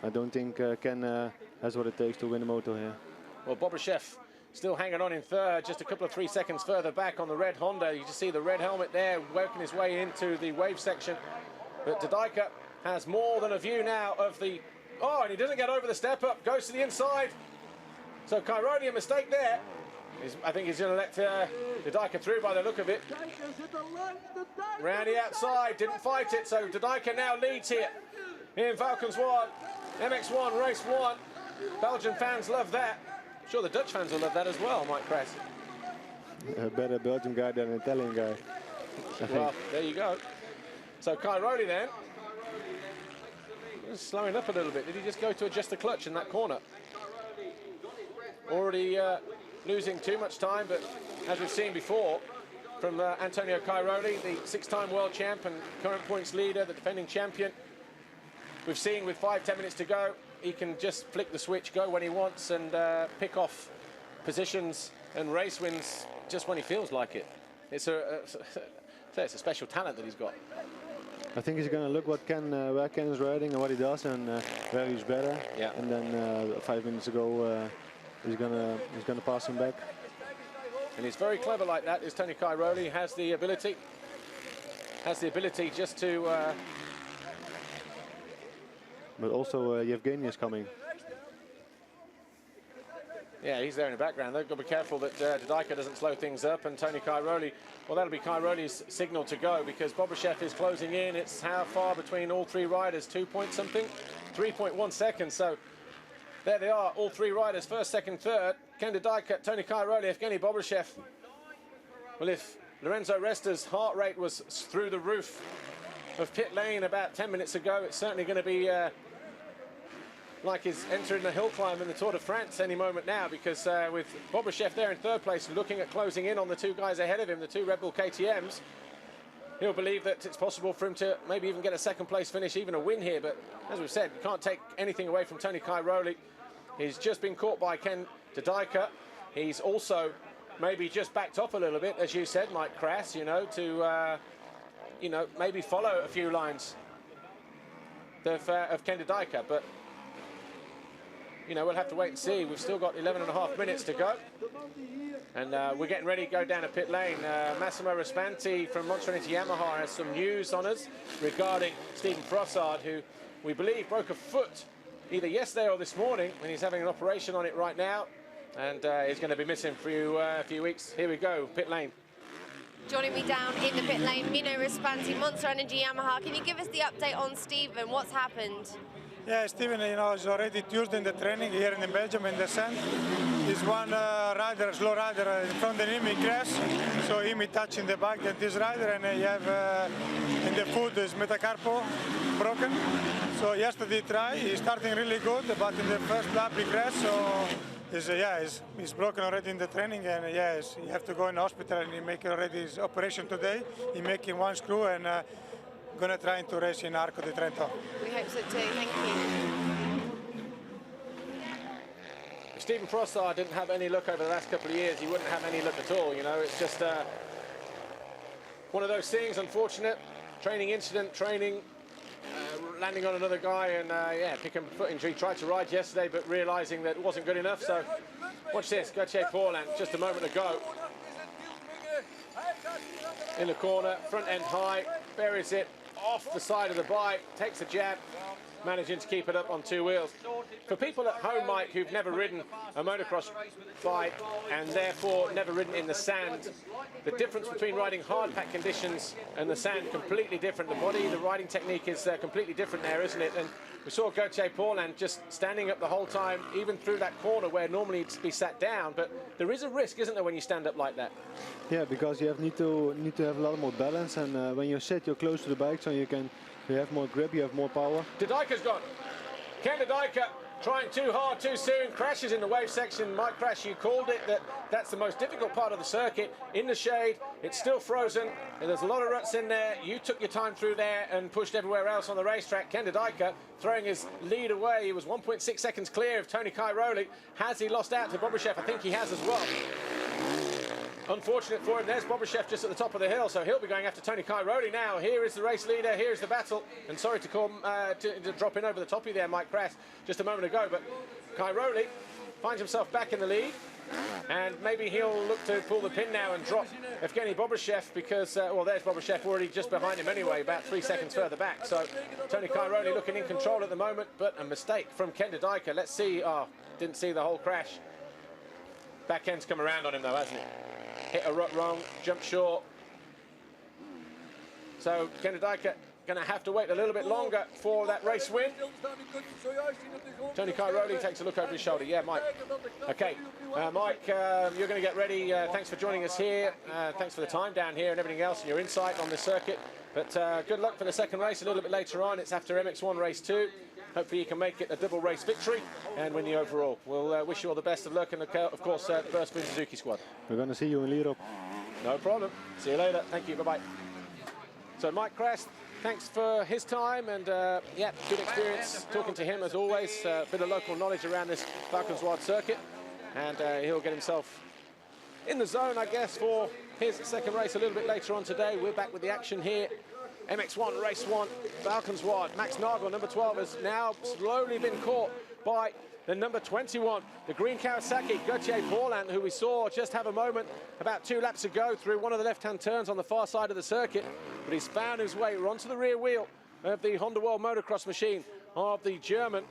I don't think Ken has what it takes to win the moto here. Well, Bobryshev still hanging on in third, just a couple of 3 seconds further back on the red Honda. You just see the red helmet there working his way into the wave section. But Dodajka has more than a view now of the... Oh, and he doesn't get over the step up, goes to the inside. So Cairoli, a mistake there. I think he's going to let Dodajka through by the look of it. Round the outside, didn't fight it, so Dodajka now leads here in Falcons 1, MX1, race 1. Belgian fans love that. I'm sure the Dutch fans will love that as well, Mike Kras. A better Belgian guy than an Italian guy. Well, there you go. So Cairoli then. Slowing up a little bit. Did he just go to adjust the clutch in that corner? Already losing too much time, but as we've seen before from Antonio Cairoli, the 6-time world champ and current points leader, the defending champion, we've seen with 5-10 minutes to go, he can just flick the switch, go when he wants, and pick off positions and race wins just when he feels like it. It's a special talent that he's got. I think he's going to look what where Ken is riding and what he does and where he's better. Yeah. And then 5 minutes ago, he's gonna pass him back. And he's very clever like that. Is Tony Cairoli, has the ability just to. But also Yevgeny is coming. Yeah, he's there in the background. They've got to be careful that Dodajka doesn't slow things up, and Tony Cairoli, well, that'll be Cairoli's signal to go because Bobryshev is closing in. It's how far between all 3 riders? 2 point something? 3.1 seconds. So there they are, all 3 riders, first, second, third. Ken Dodajka, Tony Cairoli, Evgeny Bobryshev. Well, if Lorenzo Resta's heart rate was through the roof of pit lane about 10 minutes ago, it's certainly going to be like he's entering the hill climb in the Tour de France any moment now, because with Bobryshev there in third place, looking at closing in on the 2 guys ahead of him, the 2 Red Bull KTMs, he'll believe that it's possible for him to maybe even get a second place finish, even a win here. But as we've said, you can't take anything away from Tony Cairoli. He's just been caught by Ken Dodajka. He's also maybe just backed off a little bit, as you said, Mike Kras, you know, to maybe follow a few lines of Ken Dodajka. But you know, we'll have to wait and see. We've still got 11.5 minutes to go. And we're getting ready to go down a pit lane. Massimo Raspanti from Monster Energy Yamaha has some news on us regarding Stephen Frossard, who we believe broke a foot either yesterday or this morning, and he's having an operation on it right now, and he's going to be missing for a few weeks. Here we go, pit lane. Joining me down in the pit lane, Mino Raspanti, Monster Energy Yamaha. Can you give us the update on Stephen? What's happened? Yeah, Steven, you know, is already Tuesday in the training here in Belgium in the sand. He's one rider, slow rider in front of him, he crashed. So he touching the back that this rider, and he have in the foot his metacarpal broken. So yesterday he tried, he's starting really good, but in the first lap he crashed. So he's broken already in the training, and he have to go in the hospital, and he make already his operation today. He making one screw and gonna try to race in Arco di Trento. We hope so too, thank you. If Stephen Frossard didn't have any luck over the last couple of years, he wouldn't have any luck at all, you know. It's just one of those things, unfortunate. Training incident, landing on another guy, and picking a foot injury. Tried to ride yesterday, but realising that it wasn't good enough. So watch this, Gauthier Paulin, just a moment ago. In the corner, front end high, buries it off the side of the bike, takes a jab, managing to keep it up on two wheels. For people at home, Mike, who've never ridden a motocross bike and therefore never ridden in the sand, the difference between riding hard pack conditions and the sand completely different. The body, the riding technique is completely different there, isn't it? And we saw Gauthier Paulin just standing up the whole time, even through that corner where normally he'd be sat down. But there is a risk, isn't there, when you stand up like that? Yeah, because you need to have a lot more balance, and when you sit, you're close to the bike, so you have more grip, you have more power. De Dijker's gone. Ken De Dijker trying too hard too soon, crashes in the wave section. Mike Kras, you called it, that's the most difficult part of the circuit. In the shade, it's still frozen, and there's a lot of ruts in there. You took your time through there and pushed everywhere else on the racetrack. Ken De Dijker throwing his lead away. He was 1.6 seconds clear of Tony Cairoli. Has he lost out to Bobryshev? I think he has as well. Unfortunate for him, there's Bobryshev just at the top of the hill, so he'll be going after Tony Cairoli now. Here is the race leader, here's the battle. And sorry to call to drop in over the top of you there, Mike Kras, just a moment ago, but Cairoli finds himself back in the lead, and maybe he'll look to pull the pin now and drop Evgeny Bobryshev, because, well, there's Bobryshev already just behind him anyway, about 3 seconds further back. So Tony Cairoli looking in control at the moment, but a mistake from Ken De Dijker. Let's see, didn't see the whole crash. Back end's come around on him though, hasn't it? Hit a rut wrong, jumped short. So Ken De Dijker going to have to wait a little bit longer for that race win. Tony Cairoli takes a look over his shoulder. Yeah, Mike. Okay, Mike, you're going to get ready. Thanks for joining us here. Thanks for the time down here and everything else and your insight on the circuit. But good luck for the second race a little bit later on. It's after MX1 race 2. Hopefully you can make it a double race victory and win the overall. We'll wish you all the best of luck, and of course first Spin Suzuki squad. We're going to see you in Europe. No problem. See you later. Thank you. Bye-bye. So Mike Kras, thanks for his time, and yeah, good experience talking to him as always. A bit of local knowledge around this Valkenswaard circuit, and he'll get himself in the zone, I guess, for his second race a little bit later on today. We're back with the action here. MX1, race 1, Valkenswaard. Max Nagel, number 12, has now slowly been caught by the number 21, the green Kawasaki, Gauthier Paulin, who we saw just have a moment about 2 laps ago through one of the left-hand turns on the far side of the circuit. But he's found his way onto the rear wheel of the Honda World Motocross machine of the German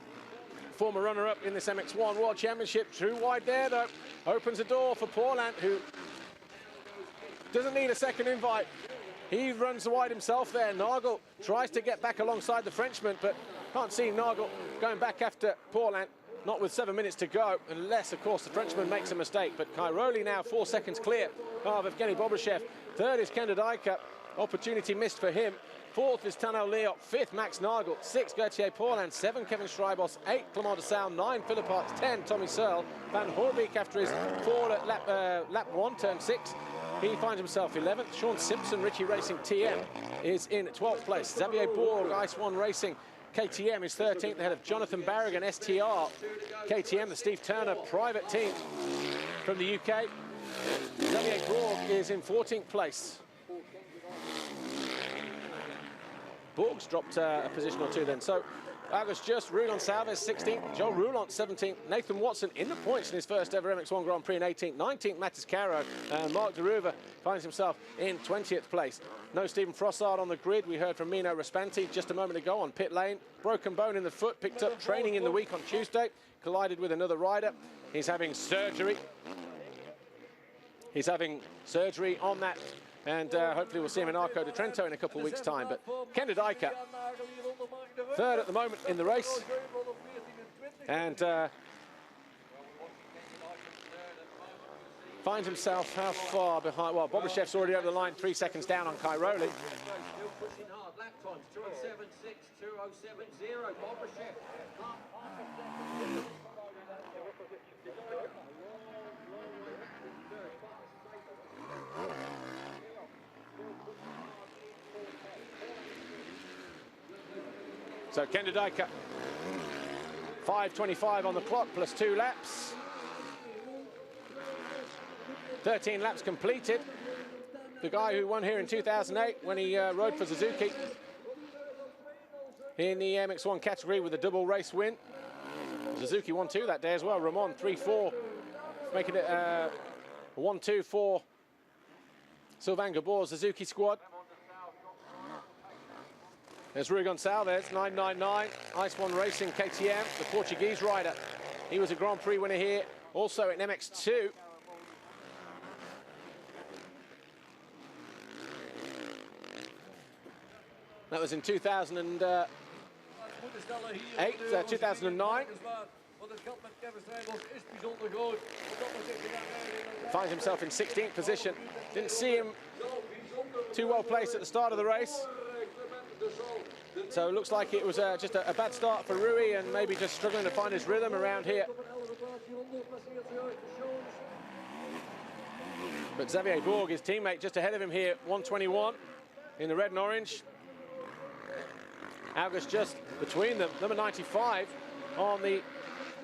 former runner-up in this MX1 World Championship. Too wide there, though. Opens the door for Paulin, who doesn't need a second invite. He runs wide himself there. Nagel tries to get back alongside the Frenchman, but can't see Nagel going back after Paulin, not with 7 minutes to go, unless, of course, the Frenchman makes a mistake. But Cairoli now 4 seconds clear of Evgeny Bobryshev. Third is Ken De Dijker. Opportunity missed for him. Fourth is Tano Leop. Fifth, Max Nagel. 6, Gauthier Paulin. 7, Kevin Strijbos. 8, Clement de Salle. 9, Philip Arts. 10, Tommy Searle. Van Hoorbeek after his fall at lap 1, turn 6. He finds himself 11th. Sean Simpson, Ritchie Racing TM, is in 12th place. Xavier Bourg, Ice One Racing KTM, is 13th, ahead of Jonathan Barrigan, STR. KTM, the Steve Turner private team from the UK. Xavier Bourg is in 14th place. Borg's dropped a position or two then. So August Just, Roulant Salves 16th, Joel Roulant 17th, Nathan Watson in the points in his first ever MX1 Grand Prix in 18th, 19th Matis Caro, and Mark de Ruva finds himself in 20th place. No Stephen Frossard on the grid. We heard from Mino Raspanti just a moment ago on pit lane. Broken bone in the foot, picked up training in the week on Tuesday, collided with another rider. He's having surgery. He's having surgery on that, and hopefully we'll see him in Arco de Trento in a couple of weeks' time. But Ken de Dijker, third at the moment in the race, and finds himself how far behind? Well, Bobrishev's already over the line, 3 seconds down on Cairoli. So Ken de Dijker, 5:25 on the clock, plus 2 laps. 13 laps completed. The guy who won here in 2008 when he rode for Suzuki in the MX1 category with a double race win. Suzuki won 2 that day as well. Ramon 3-4, making it 1-2 for Sylvain Gabor's Suzuki squad. There's Rui Gonçalves, 999, Ice One Racing KTM, the Portuguese rider. He was a Grand Prix winner here, also in MX2. That was in 2008, 2009. Finds himself in 16th position. Didn't see him too well placed at the start of the race. So it looks like it was just a bad start for Rui, and maybe just struggling to find his rhythm around here. But Xavier Borg, his teammate, just ahead of him here, 121 in the red and orange. August just between them, number 95 on the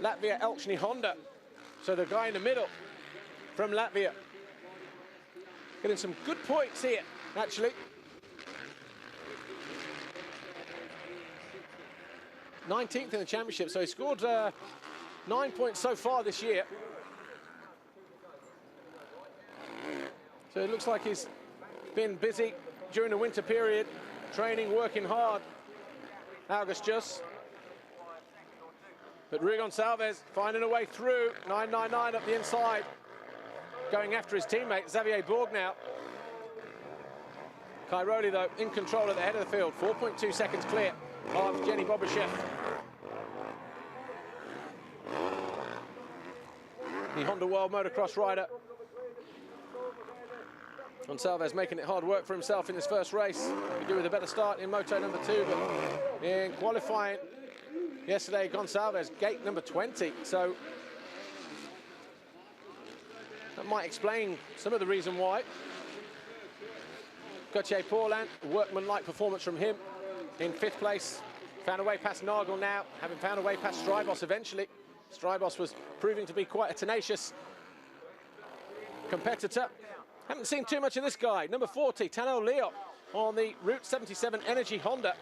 Latvia Elchny Honda. So the guy in the middle from Latvia getting some good points here, actually. 19th in the championship, so he scored 9 points so far this year. So it looks like he's been busy during the winter period, training, working hard, August Just. But Rui Gonçalves finding a way through, 999 up the inside, going after his teammate, Xavier Borg now. Cairoli, though, in control at the head of the field, 4.2 seconds clear of Jenny Bobashev. The Honda World Motocross rider. Gonçalves making it hard work for himself in his first race. He do with a better start in Moto number 2, but in qualifying yesterday, Gonçalves gate number 20. So that might explain some of the reason why. Gauthier Paulin, workman-like performance from him in 5th place. Found a way past Nagel now, having found a way past Strybos eventually. Strybos was proving to be quite a tenacious competitor. Haven't seen too much of this guy. Number 40, Tano Leo on the Route 77 Energy Honda.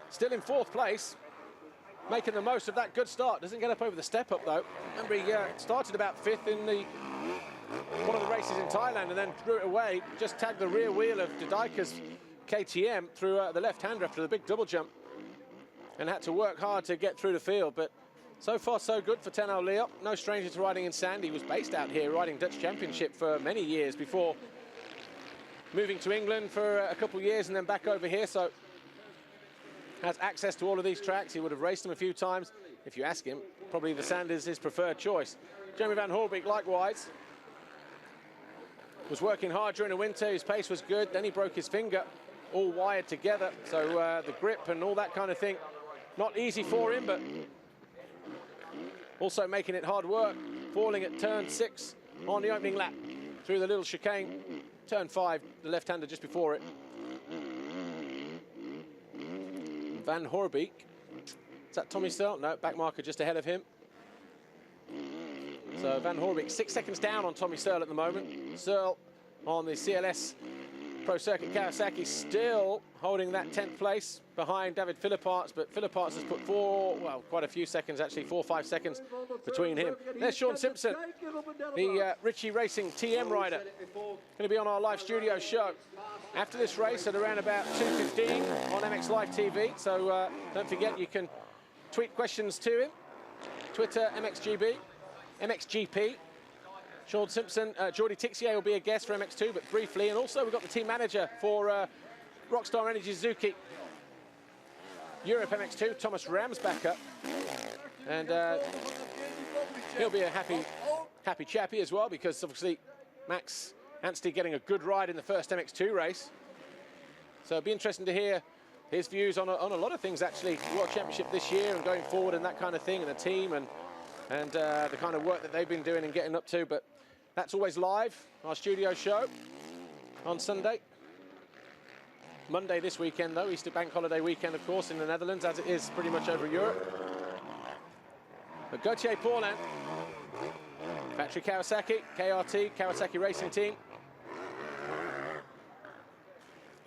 Still in 4th place, making the most of that good start. Doesn't get up over the step up though. Remember, he started about 5th in one of the races in Thailand and then threw it away. Just tagged the rear wheel of de Dijker's KTM through the left-hander after the big double jump and had to work hard to get through the field. But so far, so good for Tano Leo. No stranger to riding in sand. He was based out here riding Dutch Championship for many years before moving to England for a couple of years and then back over here. So has access to all of these tracks. He would have raced them a few times. If you ask him, probably the sand is his preferred choice. Jeremy Van Hoorbeek, likewise, was working hard during the winter. His pace was good. Then he broke his finger, all wired together. So the grip and all that kind of thing, not easy for him, but also making it hard work, falling at turn 6 on the opening lap through the little chicane. Turn 5, the left-hander just before it. Van Hoorbeek. Is that Tommy Searle? No, back marker just ahead of him. So Van Hoorbeek 6 seconds down on Tommy Searle at the moment. Searle on the CLS Pro Circuit Kawasaki still holding that 10th place behind David Philipparts, but Philipparts has put quite a few seconds actually, 4 or 5 seconds between him. There's Sean Simpson, the Ritchie Racing TM rider, going to be on our live studio show after this race at around about 2:15 on MX Live TV. So don't forget, you can tweet questions to him. Twitter MXGP. Sean Simpson, Jordi Tixier will be a guest for MX2, but briefly. And also we've got the team manager for Rockstar Energy Suzuki Europe MX2, Thomas Ramsbacher. And he'll be a happy chappy as well, because obviously Max Anstey getting a good ride in the first MX2 race. So it'll be interesting to hear his views on a lot of things, actually. World Championship this year and going forward and that kind of thing, and the team and the kind of work that they've been doing and getting up to. But that's always live, our studio show on Sunday. Monday this weekend, though, Easter Bank Holiday weekend, of course, in the Netherlands, as it is pretty much over Europe. But Gauthier Paulin, factory Kawasaki, KRT, Kawasaki Racing Team.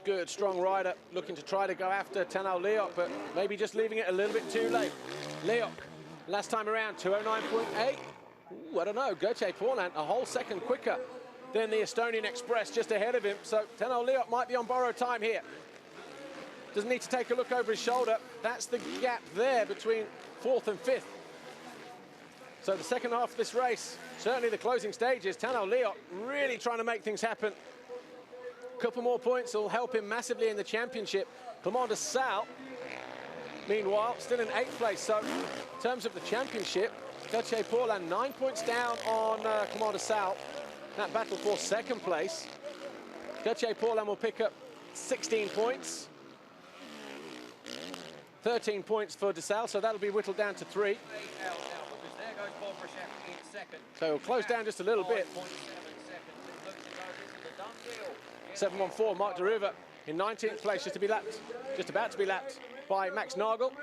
Good, strong rider, looking to try to go after Tanal Leok, but maybe just leaving it a little bit too late. Leok, last time around, 209.8. I don't know, Gauthier Paulin a whole second quicker than the Estonian Express just ahead of him. So Tanal Leok might be on borrowed time here. Doesn't need to take a look over his shoulder. That's the gap there between 4th and 5th. So the second half of this race, certainly the closing stages, Tanal Leok really trying to make things happen. A couple more points will help him massively in the championship. Clement de Sal, meanwhile, still in 8th place. So in terms of the championship, Gauthier Paulin 9 points down on Clement de Sal. That battle for 2nd place. Gauthier Paulin will pick up 16 points. 13 points for de Sal, so that'll be whittled down to 3. So he'll close down just a little bit. 714, Mark de Ruva in 19th place, just about to be lapped by Max Nagel.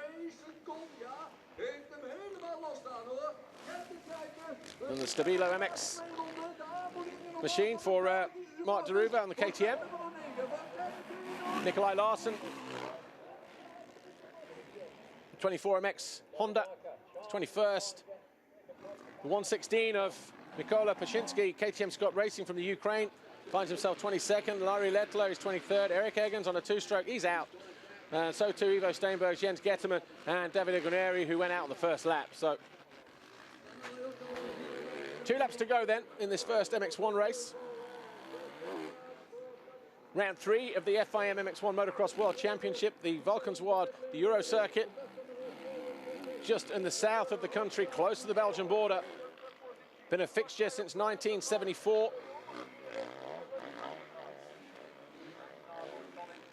And the Stabilo MX machine for Mark de Ruva on the KTM. Nikolai Larsen, 24 MX Honda, 21st. The 116 of Mikola Pashinsky, KTM Scott Racing from the Ukraine, finds himself 22nd. Larry Lettler is 23rd. Eric Eggins on a 2-stroke, he's out. So too Ivo Steinberg, Jens Getterman, and Davide Guarneri, who went out on the first lap. So 2 laps to go then in this first MX1 race. Round 3 of the FIM MX1 Motocross World Championship, the Valkenswaard, the Euro Circuit, just in the south of the country, close to the Belgian border. Been a fixture since 1974.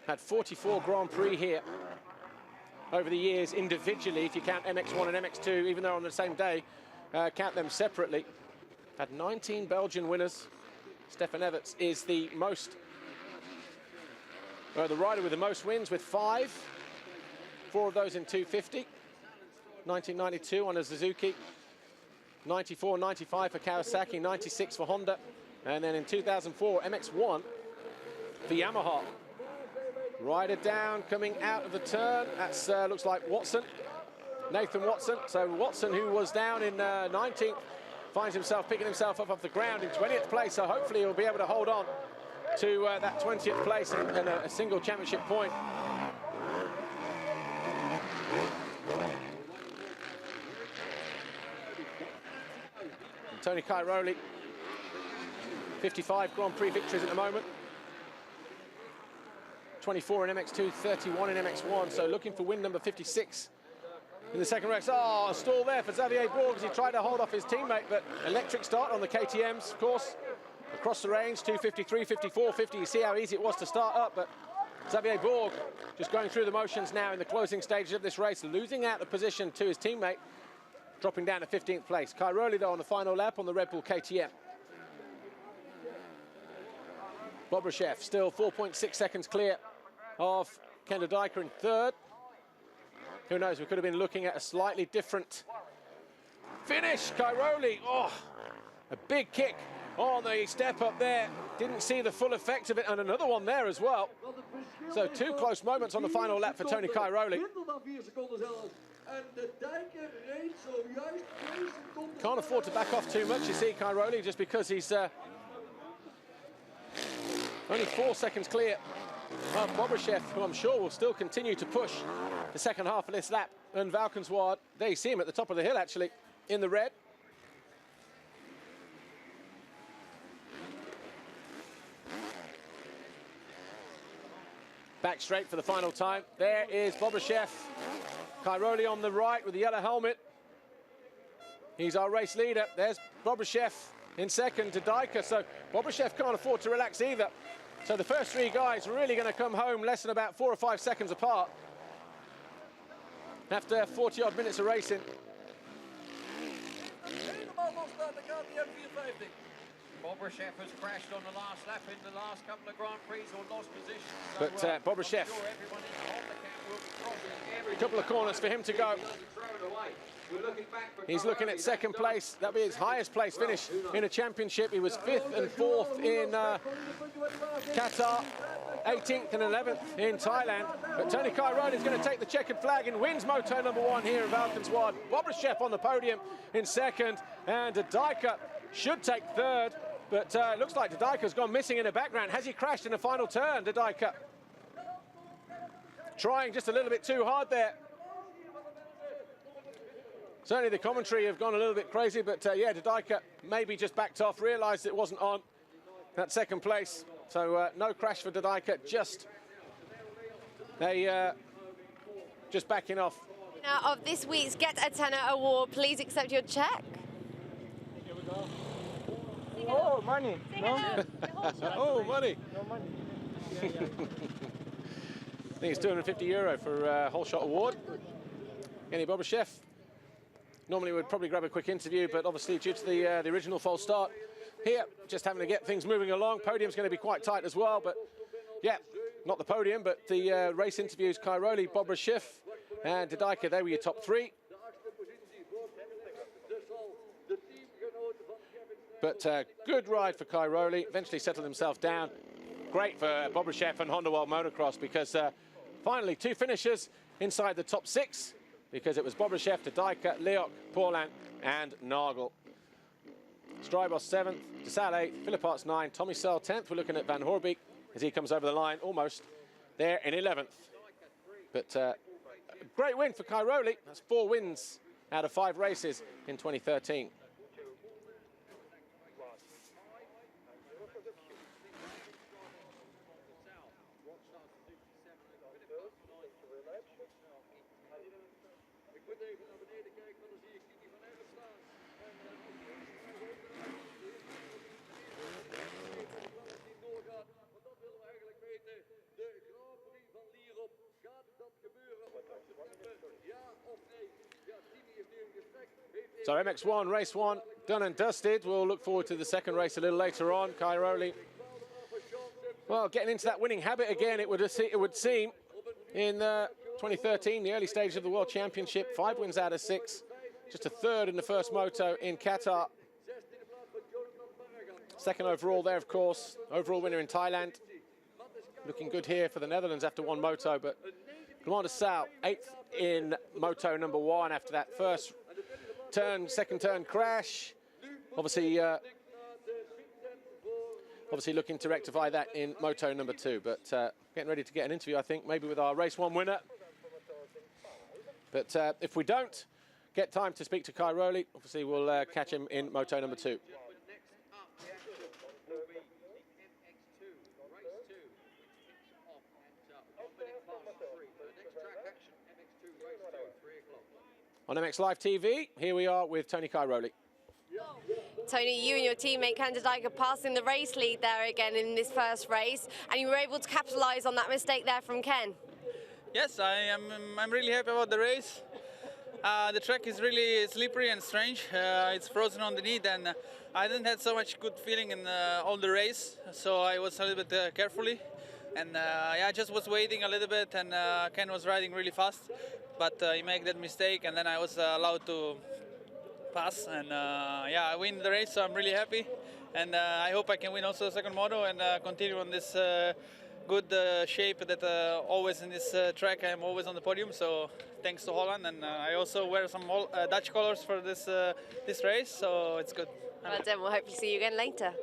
Had 44 Grand Prix here over the years individually, if you count MX1 and MX2, even though on the same day, count them separately. Had 19 Belgian winners. Stefan Everts is the rider with the most wins with 5. 4 of those in 250. 1992 on a Suzuki. 94, 95 for Kawasaki, 96 for Honda. And then in 2004, MX1 for Yamaha. Rider down, coming out of the turn. That's looks like Watson, Nathan Watson. So Watson, who was down in 19th, finds himself picking himself up off the ground in 20th place. So hopefully he'll be able to hold on to that 20th place and a single championship point. Tony Cairoli, 55 Grand Prix victories at the moment. 24 in MX2, 31 in MX1, so looking for win number 56 in the second race. Oh, a stall there for Xavier Bourg as he tried to hold off his teammate, but electric start on the KTMs, of course. Across the range, 253, 54, 50. You see how easy it was to start up, but Xavier Bourg just going through the motions now in the closing stages of this race, losing out the position to his teammate, dropping down to 15th place. Cairoli, though, on the final lap on the Red Bull KTM. Bobryshev still 4.6 seconds clear of Kenda Dyker in 3rd. Who knows, we could have been looking at a slightly different finish. Cairoli, oh, a big kick on the step up there. Didn't see the full effect of it, and another one there as well. So 2 close moments on the final lap for Tony Cairoli. Can't afford to back off too much, you see, Cairoli, just because he's only 4 seconds clear of Bobryshev, who I'm sure will still continue to push the second half of this lap. And Valkenswaard, there you see him at the top of the hill, actually, in the red. Back straight for the final time. There is Bobryshev. Cairoli on the right with the yellow helmet. He's our race leader. There's Bobryshev in second to Dijker. So Bobryshev can't afford to relax either. So the first 3 guys are really going to come home less than about 4 or 5 seconds apart after 40-odd minutes of racing. Bobryshev has crashed on the last lap in the last couple of Grand Prix or lost position. But Bobryshev, a couple of corners for him to go. He's looking at second place. That'll be his highest place finish in a championship. He was 5th and 4th in Qatar, 18th and 11th in Thailand. But Tony Cairoli is going to take the checkered flag and wins Moto number 1 here in Valkenswaard. Bobryshev on the podium in second, and Dijker should take third. But it looks like Dijker's gone missing in the background. Has he crashed in the final turn, Dijker? Trying just a little bit too hard there. Certainly the commentary have gone a little bit crazy, but yeah, Dijker maybe just backed off, realised it wasn't on that second place. So no crash for Dijker, just just backing off. Now of this week's Get a Tenner award, please accept your check. Here we go. Oh, money. No? Oh, money. No money. I think it's €250 for a whole shot award. Kenny Bobryshev. Normally we'd probably grab a quick interview, but obviously due to the original false start here, just having to get things moving along. Podium's going to be quite tight as well, but yeah, not the podium, but the race interviews. Cairoli, Bobryshev, and Dijker, they were your top 3. But good ride for Cairoli, eventually settled himself down. Great for Bobryshev and Honda World Motocross, because finally 2 finishers inside the top 6, because it was Bobryshev to Dijker, Leok, Paulin and Nagel. Strybos 7th, DeSalle 8th, Philipparts 9th, Tommy Searle 10th. We're looking at Van Hoorbeek as he comes over the line, almost there in 11th. But a great win for Cairoli. That's 4 wins out of 5 races in 2013. So MX1, race 1, done and dusted. We'll look forward to the second race a little later on. Cairoli, well, getting into that winning habit again, it would seem. In 2013, the early stage of the World Championship, 5 wins out of 6. Just a 3rd in the first moto in Qatar. 2nd overall there, of course. Overall winner in Thailand. Looking good here for the Netherlands after 1 moto, but Commander Sal, 8th in moto number 1 after that first turn, second turn crash. Obviously looking to rectify that in moto number 2, but getting ready to get an interview, I think, maybe with our race 1 winner. But if we don't get time to speak to Cairoli, obviously we'll catch him in moto number 2. On MX Live TV, here we are with Tony Cairoli. Tony, you and your teammate Ken Dijker passing the race lead there again in this first race, and you were able to capitalise on that mistake there from Ken. Yes, I'm really happy about the race. The track is really slippery and strange. It's frozen underneath, and I didn't have so much good feeling in all the race, so I was a little bit carefully. And yeah, I just was waiting a little bit, and Ken was riding really fast, but he made that mistake, and then I was allowed to pass, and yeah, I win the race, so I'm really happy. And I hope I can win also the second moto and continue on this good shape that always in this track I'm always on the podium. So thanks to Holland, and I also wear some Dutch colors for this this race, so it's good. Well done. We'll hopefully see you again later.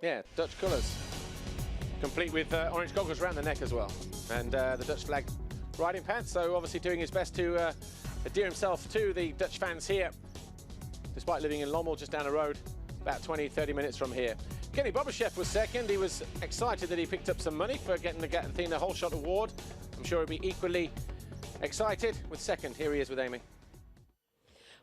Yeah, Dutch colours, complete with orange goggles around the neck as well, and the Dutch flag riding pants. So obviously doing his best to endear himself to the Dutch fans here, despite living in Lommel, just down the road, about 20-30 minutes from here. Kenny Bobashev was second. He was excited that he picked up some money for getting the Athena Whole Shot Award. I'm sure he'll be equally excited with second. Here he is with Amy.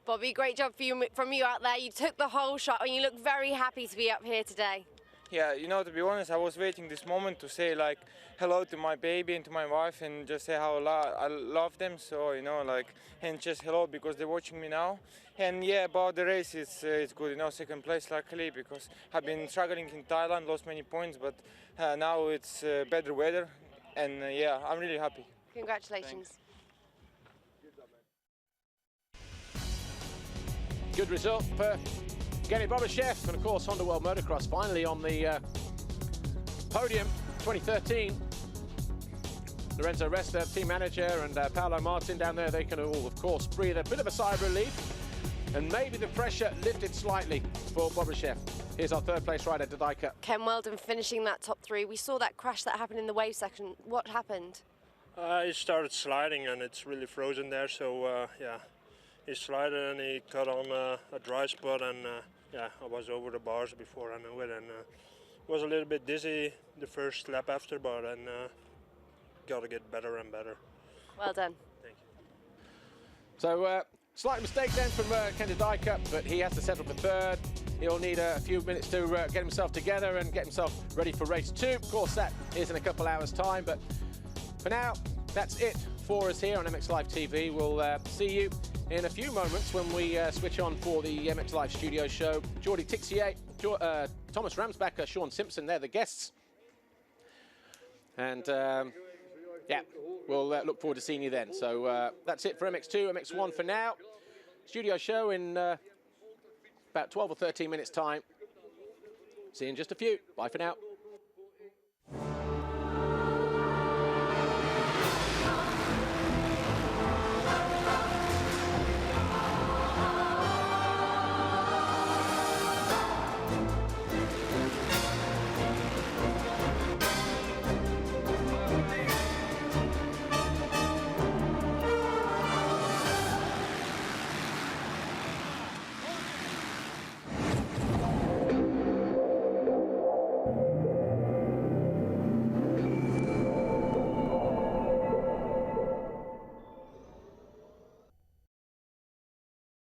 Bobby, great job from you out there. You took the whole shot and you look very happy to be up here today. Yeah, you know, to be honest, I was waiting this moment to say like hello to my baby and to my wife and just say how I love them. So, you know, like, and just hello because they're watching me now. And yeah, about the race, it's good, you know, second place luckily, because I've been struggling in Thailand, lost many points, but now it's better weather, and yeah, I'm really happy. Congratulations. Thanks. Good result for Kenny Bobashev, and of course Honda World Motocross finally on the podium 2013. Lorenzo Resta, team manager, and Paolo Martin down there, they can all, of course, breathe a bit of a sigh of relief. And maybe the pressure lifted slightly for Bobashev. Here's our third place rider, Dadaika. Ken Weldon finishing that top three. We saw that crash that happened in the wave section. What happened? It started sliding and it's really frozen there. So yeah, he slid and he cut on a dry spot, and yeah, I was over the bars before I knew it, and was a little bit dizzy the first lap after, but then got to get better and better. Well done. Thank you. So slight mistake then from Ken Dadaika, but he has to settle for third. He'll need a few minutes to get himself together and get himself ready for race 2. Of course, that is in a couple hours' time, but for now, that's it for us here on MX Live TV. We'll see you in a few moments when we switch on for the MX Live studio show. Jordi Tixier, Thomas Ramsbacher, Sean Simpson, they're the guests. And yeah, we'll look forward to seeing you then. So that's it for MX2, MX1 for now. Studio show in about 12 or 13 minutes time. See you in just a few. Bye for now.